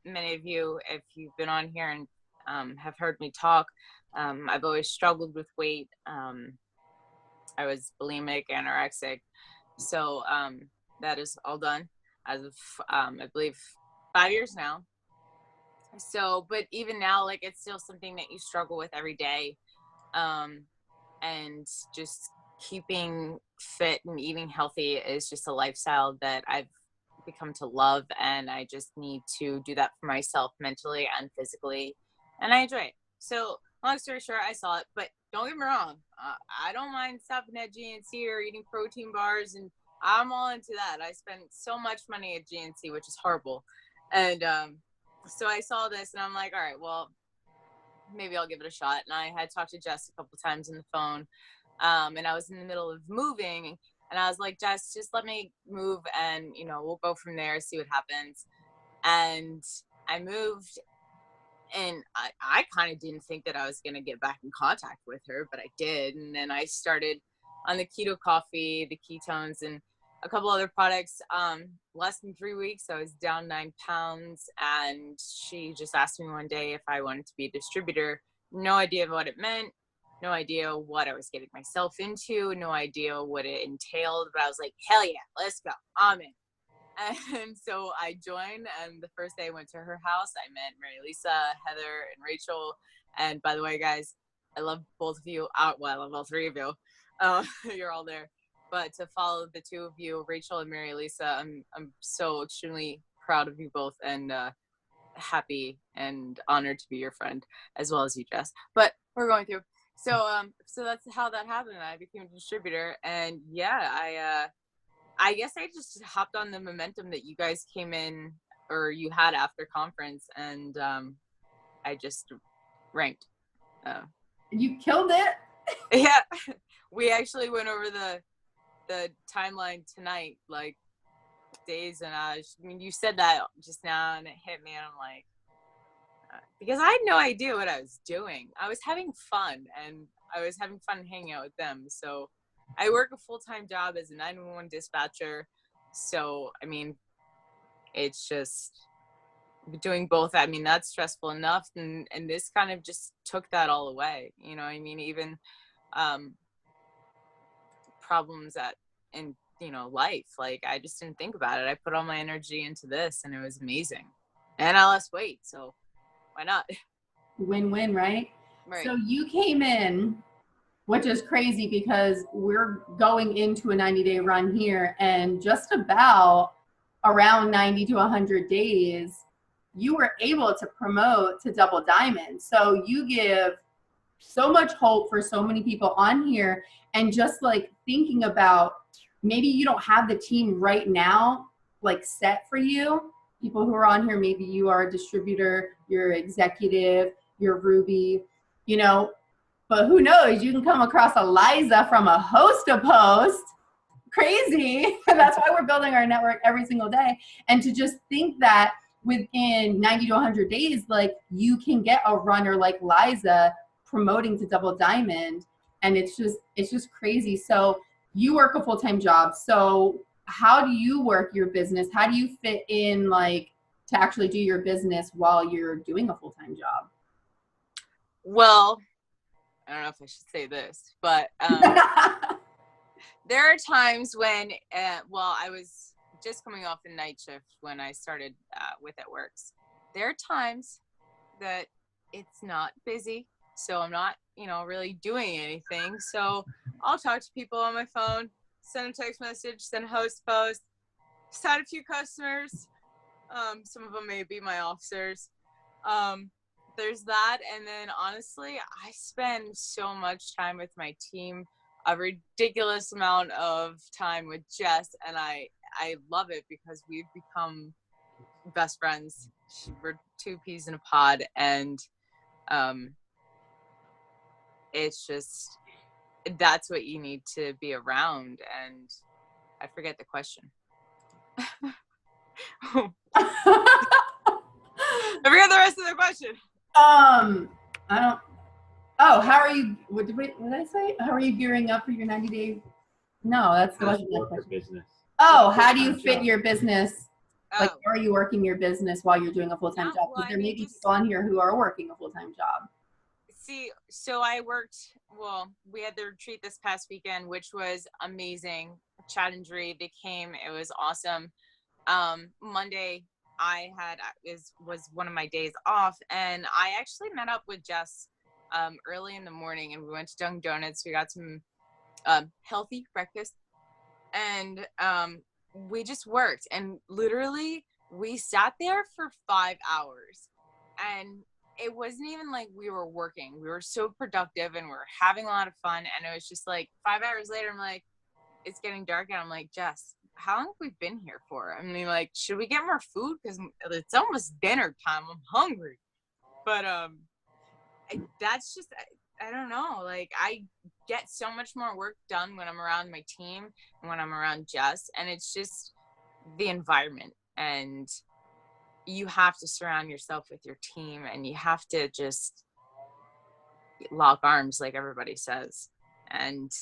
Many of you, if you've been on here and have heard me talk, I've always struggled with weight. I was bulimic, anorexic. So that is all done as of, I believe, 5 years now. So, but even now, like, it's still something that you struggle with every day. And just keeping fit and eating healthy is just a lifestyle that I've become to love, and I just need to do that for myself mentally and physically, and I enjoy it. So long story short, I saw it, but don't get me wrong, I don't mind stopping at GNC or eating protein bars, and I'm all into that. I spent so much money at GNC, which is horrible. And so I saw this and I'm like, all right, well, maybe I'll give it a shot. And I had talked to Jess a couple times on the phone, and I was in the middle of moving, and I was like, Jess, just let me move, and, you know, we'll go from there, see what happens. And I moved, and I kind of didn't think that I was going to get back in contact with her, but I did. And then I started on the keto coffee, the ketones, and a couple other products. Less than 3 weeks, I was down 9 pounds, and she just asked me one day if I wanted to be a distributor. No idea what it meant, no idea what I was getting myself into, no idea what it entailed, but I was like, hell yeah, let's go, I'm in. And so I joined, and the first day I went to her house, I met MaryLisa, Heather, and Rachel. And by the way, guys, I love both of you. Well, I love all three of you. You're all there. But to follow the two of you, Rachel and MaryLisa, I'm so extremely proud of you both, and happy and honored to be your friend, as well as you, Jess. But we're going through. So that's how that happened. I became a distributor, and yeah, I guess I just hopped on the momentum that you guys came in or you had after conference, and I just ranked. You killed it. Yeah, we actually went over the timeline tonight, like days, and I mean, you said that just now, and it hit me, and I'm like, because I had no idea what I was doing. I was having fun, and I was having fun hanging out with them. So I work a full-time job as a 911 dispatcher. So, I mean, it's just doing both. I mean, that's stressful enough. And this kind of just took that all away. You know what I mean? Even problems in, you know, life. Like, I just didn't think about it. I put all my energy into this, and it was amazing. And I lost weight. So why not? Win-win, right? Right. So you came in, which is crazy because we're going into a 90-day run here, and just about around 90 to 100 days, you were able to promote to Double Diamond. So you give so much hope for so many people on here, and just like thinking about maybe you don't have the team right now like set for you. People who are on here, maybe you are a distributor, you're executive, you're Ruby, you know, but who knows, you can come across a Liza from a host to post. Crazy. That's why we're building our network every single day. And to just think that within 90 to 100 days, like you can get a runner like Liza promoting to Double Diamond. And it's just crazy. So you work a full-time job. So how do you work your business? How do you fit in like to actually do your business while you're doing a full-time job? Well, I don't know if I should say this, but there are times when, I was just coming off a night shift when I started with It Works. There are times that it's not busy, so I'm not, you know, really doing anything. So I'll talk to people on my phone, send a text message, send a host post, just had a few customers. Some of them may be my officers. There's that. And then honestly, I spend so much time with my team, a ridiculous amount of time with Jess, and I love it because we've become best friends. We're two peas in a pod, and it's just, that's what you need to be around. And I forget the question. I forgot the rest of the question. I don't. Oh, how are you? What did I say? How are you gearing up for your 90-day? No, that's the question. Business. Oh, how do you fit your business? Like, how are you working your business while you're doing a full-time job? Because there may be people on here who are working a full-time job. See, so I worked, we had the retreat this past weekend, which was amazing. Chad and Dree, they came. It was awesome. Monday, was one of my days off, and I actually met up with Jess early in the morning, and we went to Dunkin' Donuts. We got some healthy breakfast, and we just worked, and literally we sat there for 5 hours, and it wasn't even like we were working. We were so productive, and we were having a lot of fun, and it was just like 5 hours later, I'm like, it's getting dark, and I'm like, Jess, how long have we been here for? I mean, like, should we get more food? Because it's almost dinner time. I'm hungry. But that's just, I don't know. Like, I get so much more work done when I'm around my team and when I'm around Jess. And it's just the environment. And you have to surround yourself with your team, and you have to just lock arms, like everybody says. And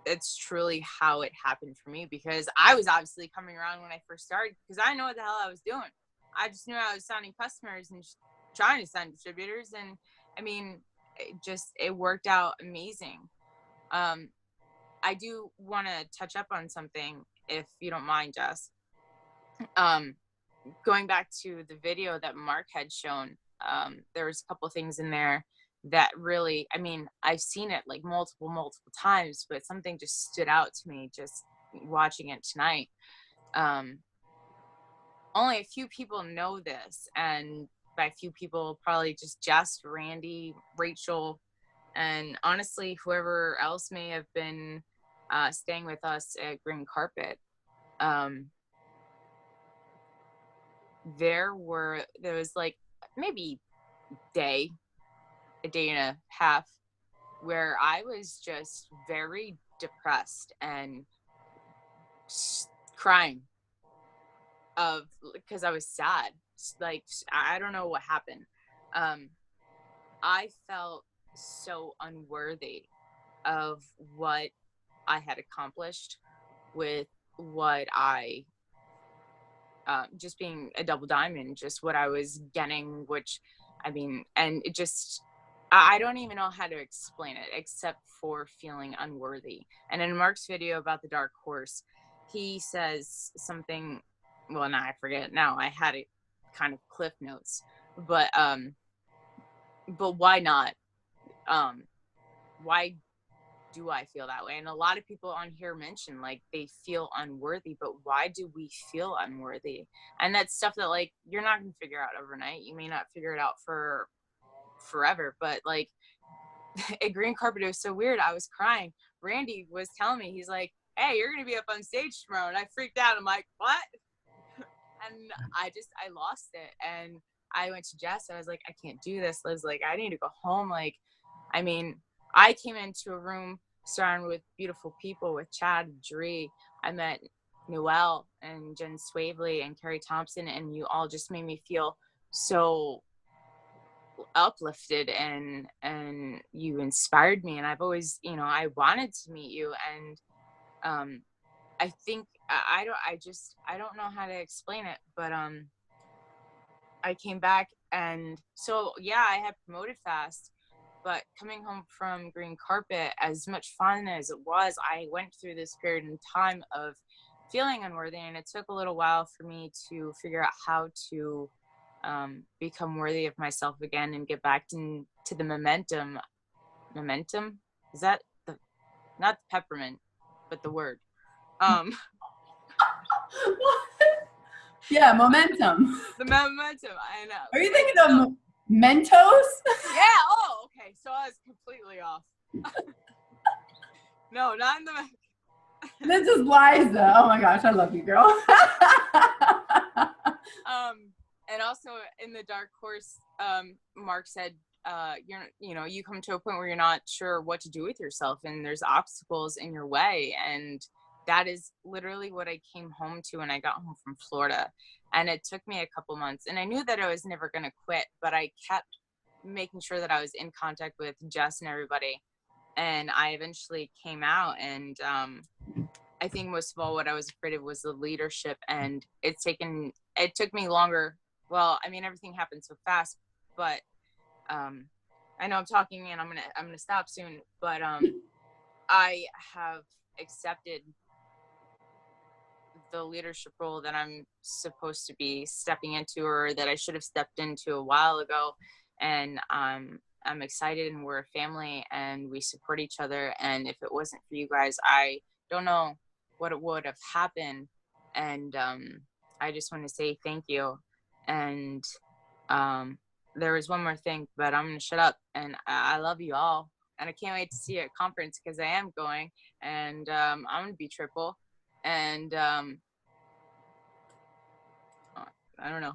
it's truly how it happened for me, because I was obviously coming around when I first started because I know what the hell I was doing. I just knew I was signing customers and trying to sign distributors. And I mean, it worked out amazing. I do want to touch up on something, if you don't mind, Jess. Going back to the video that Mark had shown, there was a couple things in there that really, I mean, I've seen it like multiple times, but something just stood out to me just watching it tonight. Only a few people know this, and by a few people, probably just Jess, Randy, Rachel, and honestly, whoever else may have been staying with us at Green Carpet. there was like maybe a day and a half where I was just very depressed and crying because I was sad. Like, I don't know what happened. I felt so unworthy of what I had accomplished with what I just being a double diamond, just what I was getting, which I mean, and it just, I don't even know how to explain it except for feeling unworthy. And in Mark's video about the dark horse, he says something, well, now I forget now, I had it kind of cliff notes, but why not? Why do I feel that way? And a lot of people on here mention like they feel unworthy, but why do we feel unworthy? And that's stuff that like you're not gonna figure out overnight. You may not figure it out for forever, but like at Green Carpet, it was so weird. I was crying. Randy was telling me, he's like, hey, you're gonna be up on stage tomorrow. And I freaked out. I'm like, what? And I lost it. And I went to Jess. I was like, I can't do this. Liz, like, I need to go home. Like, I mean, I came into a room surrounded with beautiful people, with Chad, Dree. I met Noelle and Jen Swavely and Carrie Thompson, and you all just made me feel so uplifted, and you inspired me. And I've always, you know, I wanted to meet you. And I think I don't know how to explain it, but I came back, and so yeah, I had promoted fast. But coming home from Green Carpet, as much fun as it was, I went through this period in time of feeling unworthy, and it took a little while for me to figure out how to become worthy of myself again and get back to the momentum. Momentum? Is that not the peppermint, but the word? Yeah, momentum. The momentum, I know. Are you thinking of Mentos? Yeah, oh, okay. So I was completely off. No, not in the... This is Liza. Oh my gosh, I love you, girl. And also in the Dark Horse, Mark said, you come to a point where you're not sure what to do with yourself, and there's obstacles in your way. And that is literally what I came home to when I got home from Florida. And it took me a couple months, and I knew that I was never going to quit, but I kept making sure that I was in contact with Jess and everybody. And I eventually came out, and I think most of all what I was afraid of was the leadership. And it took me longer. Well, I mean, everything happened so fast, but I know I'm talking and I'm gonna stop soon, but I have accepted the leadership role that I'm supposed to be stepping into, or that I should have stepped into a while ago. And I'm excited, and we're a family, and we support each other. And if it wasn't for you guys, I don't know what it would have happened. And I just want to say thank you. And there was one more thing, but I'm gonna shut up. And I love you all, and I can't wait to see you at conference, because I am going, and I'm gonna be triple. And I don't know.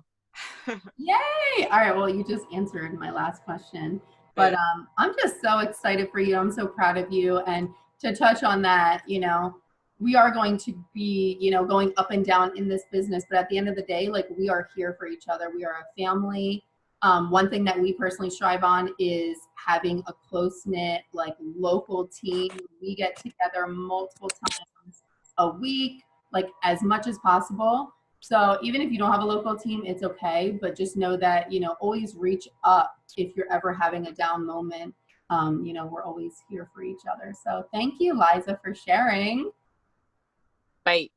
Yay! All right, well, you just answered my last question, but I'm just so excited for you. I'm so proud of you. And to touch on that, we are going to be, going up and down in this business, but at the end of the day, like, we are here for each other. We are a family. One thing that we personally strive on is having a close-knit, like, local team. We get together multiple times a week, like, as much as possible. So even if you don't have a local team, it's okay, but just know that, always reach up if you're ever having a down moment. We're always here for each other. So thank you, Liza, for sharing. Bye.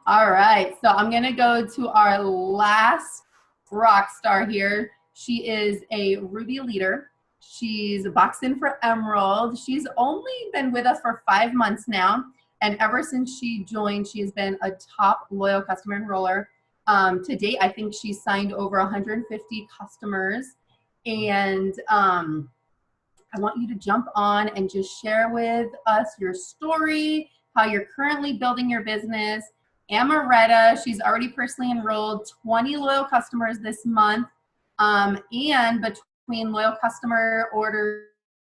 All right, so I'm gonna go to our last rock star here. She is a Ruby leader. She's boxing for Emerald. She's only been with us for 5 months now. And ever since she joined, she has been a top loyal customer enroller. To date, I think she's signed over 150 customers. And I want you to jump on and just share with us your story, how you're currently building your business, Amaretta. She's already personally enrolled 20 loyal customers this month. And between loyal customer orders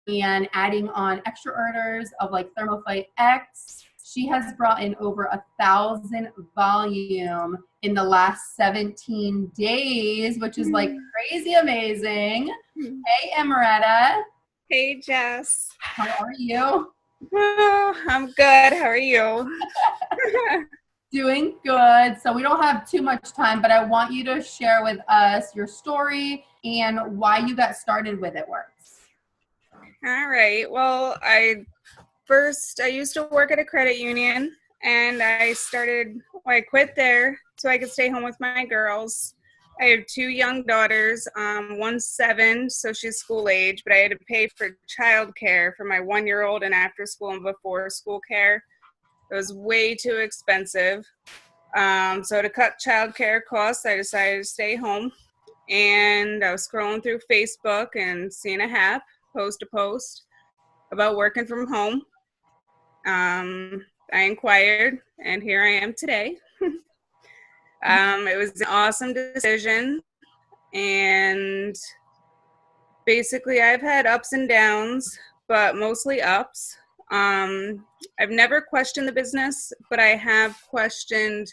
and adding on extra orders of like Thermofite X, she has brought in over 1,000 volume in the last 17 days, which is like crazy amazing. Hey, Amaretta. Hey, Jess. How are you? Oh, I'm good. How are you? Doing good. So we don't have too much time, but I want you to share with us your story and why you got started with It Works. All right. Well, I used to work at a credit union, and I quit there so I could stay home with my girls. I have 2 young daughters. One's 7, so she's school age, but I had to pay for childcare for my 1-year-old and after school and before school care. It was way too expensive. So to cut childcare costs, I decided to stay home. And I was scrolling through Facebook and seeing a hap post a post about working from home. I inquired, and here I am today. It was an awesome decision. And basically, I've had ups and downs, but mostly ups. I've never questioned the business, but I have questioned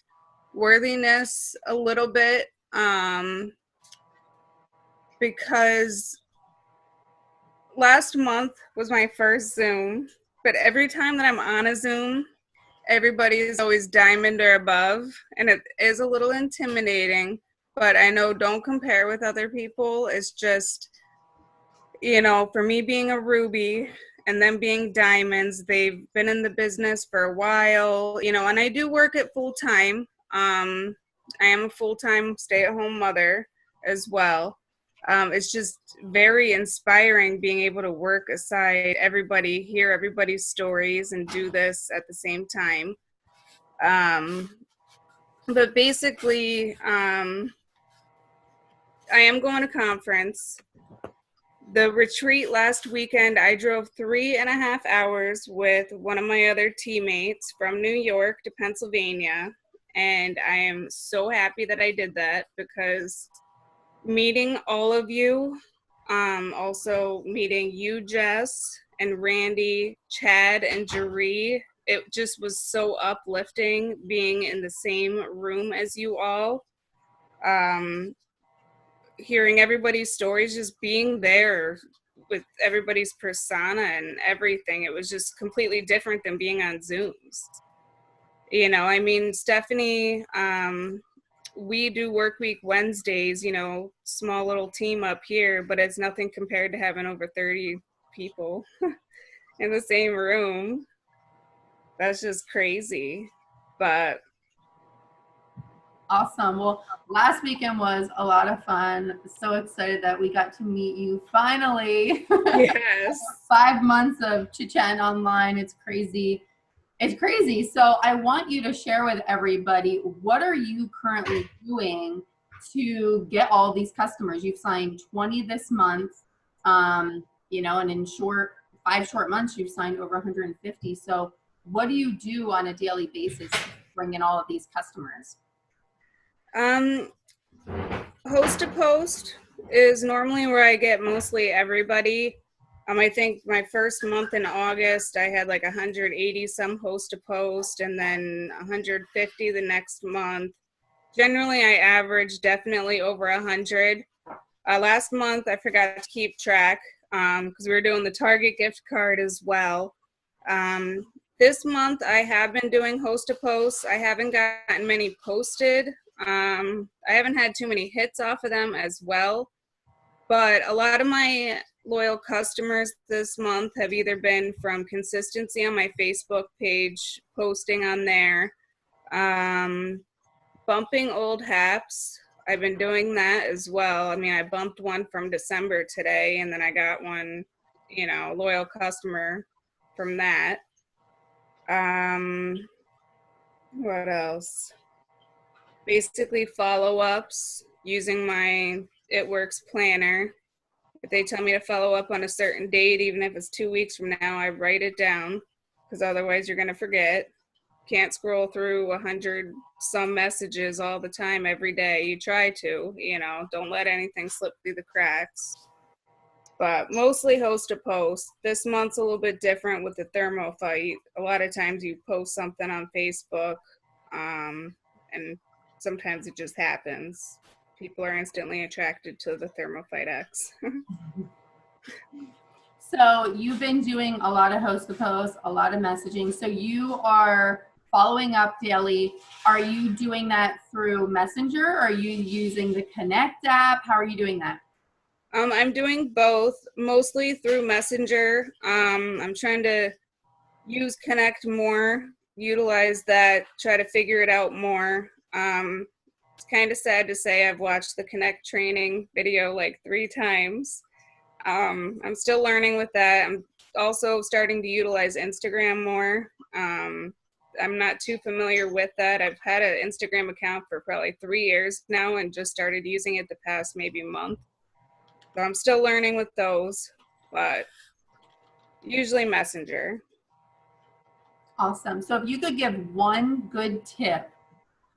worthiness a little bit, because last month was my first Zoom, but every time that I'm on a Zoom, everybody is always diamond or above, and it is a little intimidating, but I know don't compare with other people. It's just, for me being a Ruby and them being diamonds, they've been in the business for a while, and I do work at full time. I am a full-time stay-at-home mother as well. It's just very inspiring being able to work aside everybody, hear everybody's stories, and do this at the same time. But basically, I am going to conference. The retreat last weekend, I drove 3.5 hours with one of my other teammates from New York to Pennsylvania. And I am so happy that I did that, because meeting all of you, also meeting you, Jess, and Randy, Chad, and Jeree, it just was so uplifting being in the same room as you all. Hearing everybody's stories, just being there with everybody's persona and everything, it was just completely different than being on Zooms. Stephanie, we do work week Wednesdays, small little team up here, but it's nothing compared to having over 30 people in the same room. That's just crazy. But awesome. Well, last weekend was a lot of fun. So excited that we got to meet you finally. Yes. 5 months of chit-chatting online. It's crazy. It's crazy. So I want you to share with everybody, what are you currently doing to get all these customers? You've signed 20 this month, and in 5 short months, you've signed over 150. So what do you do on a daily basis to bring in all of these customers? Host to post is normally where I get mostly everybody. I think my first month in August, I had like 180 some host to post, and then 150 the next month. Generally, I average definitely over 100. Last month, I forgot to keep track because we were doing the Target gift card as well. This month, I have been doing host to post. I haven't gotten many posted. I haven't had too many hits off of them as well. But a lot of my loyal customers this month have either been from consistency on my Facebook page, posting on there, bumping old haps. I've been doing that as well. I bumped one from December today, and then I got one, loyal customer from that. What else? Basically follow-ups using my It Works planner. If they tell me to follow up on a certain date, even if it's 2 weeks from now, I write it down, because otherwise you're going to forget. can't scroll through 100 some messages all the time every day. You try to, don't let anything slip through the cracks. But mostly host to post. This month's a little bit different with the thermo fight. A lot of times you post something on Facebook, and sometimes it just happens. People are instantly attracted to the thermo fight X. So you've been doing a lot of host to post, a lot of messaging. So you are following up daily. Are you doing that through Messenger? Or are you using the Connect app? How are you doing that? I'm doing both, mostly through Messenger. I'm trying to use Connect more, utilize that, try to figure it out more. It's kind of sad to say I've watched the Connect training video like 3 times. I'm still learning with that. I'm also starting to utilize Instagram more. I'm not too familiar with that. I've had an Instagram account for probably 3 years now and just started using it the past maybe month. So I'm still learning with those, but usually Messenger. Awesome. So if you could give one good tip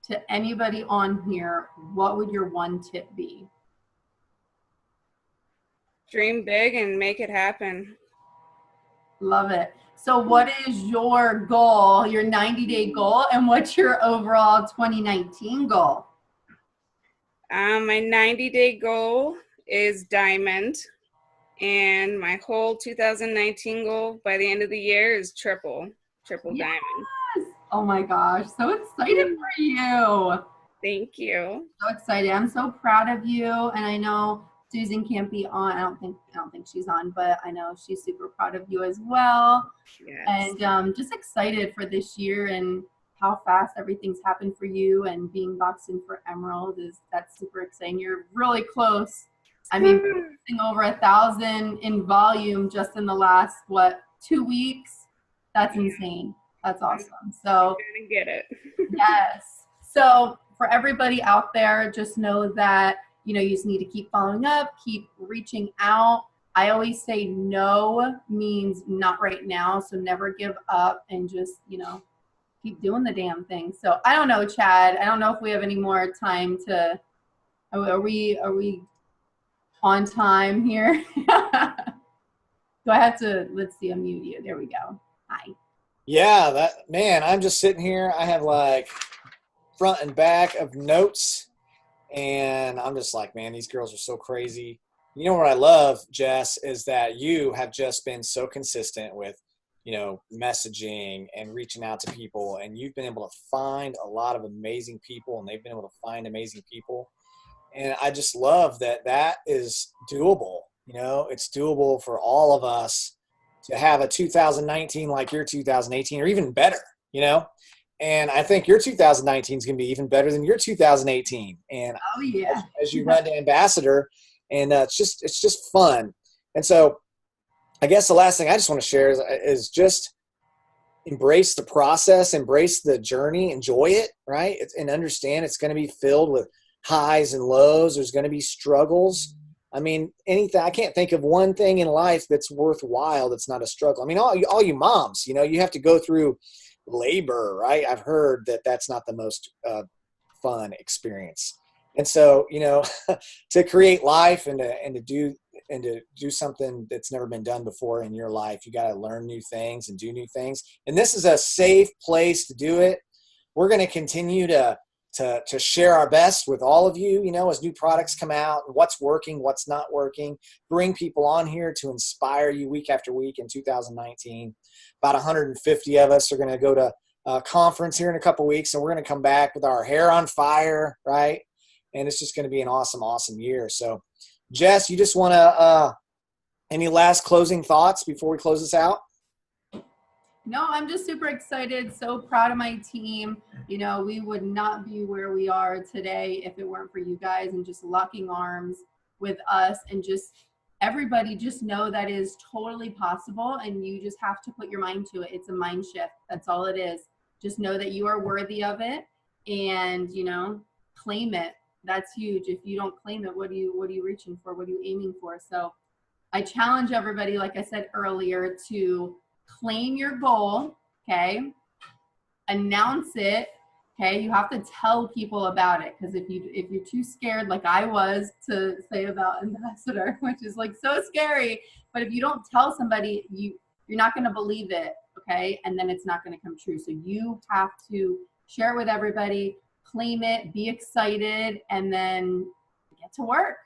to anybody on here, what would your one tip be? Dream big and make it happen. Love it. So what is your goal, your 90-day goal, and what's your overall 2019 goal? My 90-day goal is diamond, and my whole 2019 goal by the end of the year is triple diamond. Oh my gosh, so excited for you. Thank you. So excited. I'm so proud of you, and I know Susan can't be on. I don't think she's on, but I know she's super proud of you as well. Yes. And just excited for this year and how fast everything's happened for you, and being boxed in for Emerald that's super exciting. You're really close. I mean, producing over 1,000 in volume just in the last 2 weeks. That's insane. That's awesome. So I'm gonna get it. yes. So for everybody out there, just know that you just need to keep following up, keep reaching out. I always say no means not right now, so never give up and just keep doing the damn thing. So I don't know, Chad. I don't know if we have any more time to. Are we on time here? Do I have to? Let's see. Unmute you. There we go. Hi. Yeah, I'm just sitting here. I have like front and back of notes, and I'm just like, man, these girls are so crazy. You know what I love, Jess, is that you have just been so consistent with, messaging and reaching out to people, and you've been able to find a lot of amazing people, and they've been able to find amazing people. And I just love that is doable. It's doable for all of us to have a 2019 like your 2018, or even better, And I think your 2019 is going to be even better than your 2018. And oh yeah, as you run to ambassador, and it's just fun. And so, I guess the last thing I just want to share is just embrace the process, embrace the journey, enjoy it, right? And understand it's going to be filled with highs and lows. There's going to be struggles. I mean, anything. I can't think of one thing in life that's worthwhile that's not a struggle. I mean, all you moms, you have to go through labor, right? I've heard that that's not the most fun experience. And so, to create life and to do something that's never been done before in your life, you got to learn new things and do new things. And this is a safe place to do it. We're going to continue to share our best with all of you, as new products come out, what's working, what's not working, bring people on here to inspire you week after week in 2019. About 150 of us are going to go to a conference here in a couple weeks, and we're going to come back with our hair on fire, right? And it's just going to be an awesome, awesome year. So, Jess, you just want to any last closing thoughts before we close this out? No, I'm just super excited, so proud of my team. We would not be where we are today if it weren't for you guys and just locking arms with us, and just everybody just know that is totally possible, and you just have to put your mind to it. It's a mind shift. That's all it is. Just know that you are worthy of it, and claim it. That's huge. If you don't claim it, what are you reaching for? What are you aiming for? So I challenge everybody, like I said earlier, to claim your goal, okay? announce it. Okay, you have to tell people about it, because if you're too scared, like I was, to say about ambassador, which is like so scary, but if you don't tell somebody, you're not going to believe it, okay? And then it's not going to come true. So you have to share it with everybody, claim it, be excited, and then get to work.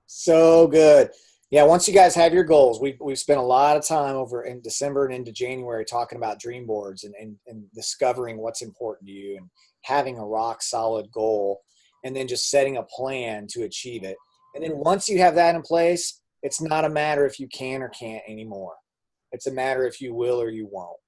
So good. Yeah, once you guys have your goals, we've spent a lot of time over in December and into January talking about dream boards and discovering what's important to you and having a rock solid goal, and then just setting a plan to achieve it. And then once you have that in place, it's not a matter if you can or can't anymore. It's a matter if you will or you won't.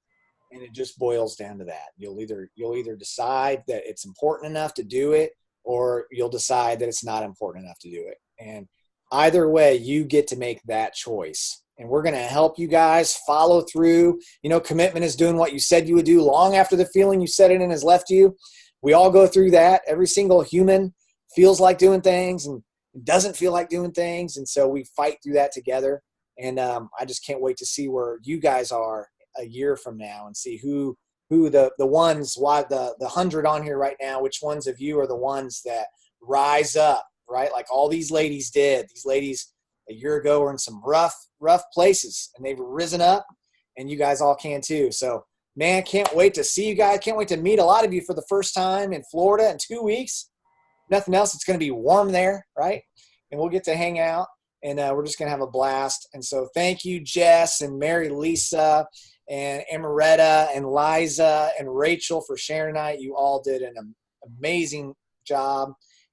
And it just boils down to that. You'll either decide that it's important enough to do it, or you'll decide that it's not important enough to do it. And either way, you get to make that choice. And we're going to help you guys follow through. You know, commitment is doing what you said you would do long after the feeling you set it in has left you. We all go through that. Every single human feels like doing things and doesn't feel like doing things. And so we fight through that together. And I just can't wait to see where you guys are a year from now, and see who the ones, why the 100 on here right now, which ones of you are the ones that rise up, right? Like all these ladies did. These ladies a year ago were in some rough places, and they've risen up, and you guys all can too. So, man, can't wait to see you guys. Can't wait to meet a lot of you for the first time in Florida in 2 weeks. Nothing else. It's going to be warm there, right? And we'll get to hang out, and we're just going to have a blast. And so thank you, Jess and MaryLisa and Amaretta and Liza and Rachel, for sharing tonight. You all did an amazing job.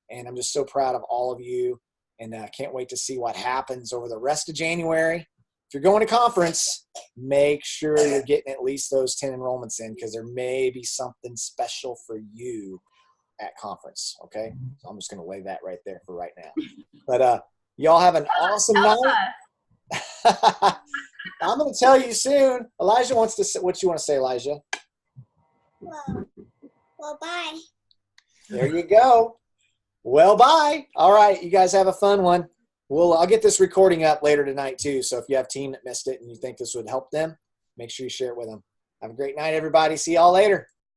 And I'm just so proud of all of you, and can't wait to see what happens over the rest of January. If you're going to conference, make sure you're getting at least those 10 enrollments in, because there may be something special for you at conference, okay? So I'm just going to lay that right there for right now. But y'all have an awesome night. I'm going to tell you soon. Elijah wants to say, what you want to say, Elijah? Well, bye. There you go. Well, bye. All right. You guys have a fun one. I'll get this recording up later tonight too. So if you have a team that missed it and you think this would help them, make sure you share it with them. Have a great night, everybody. See y'all later.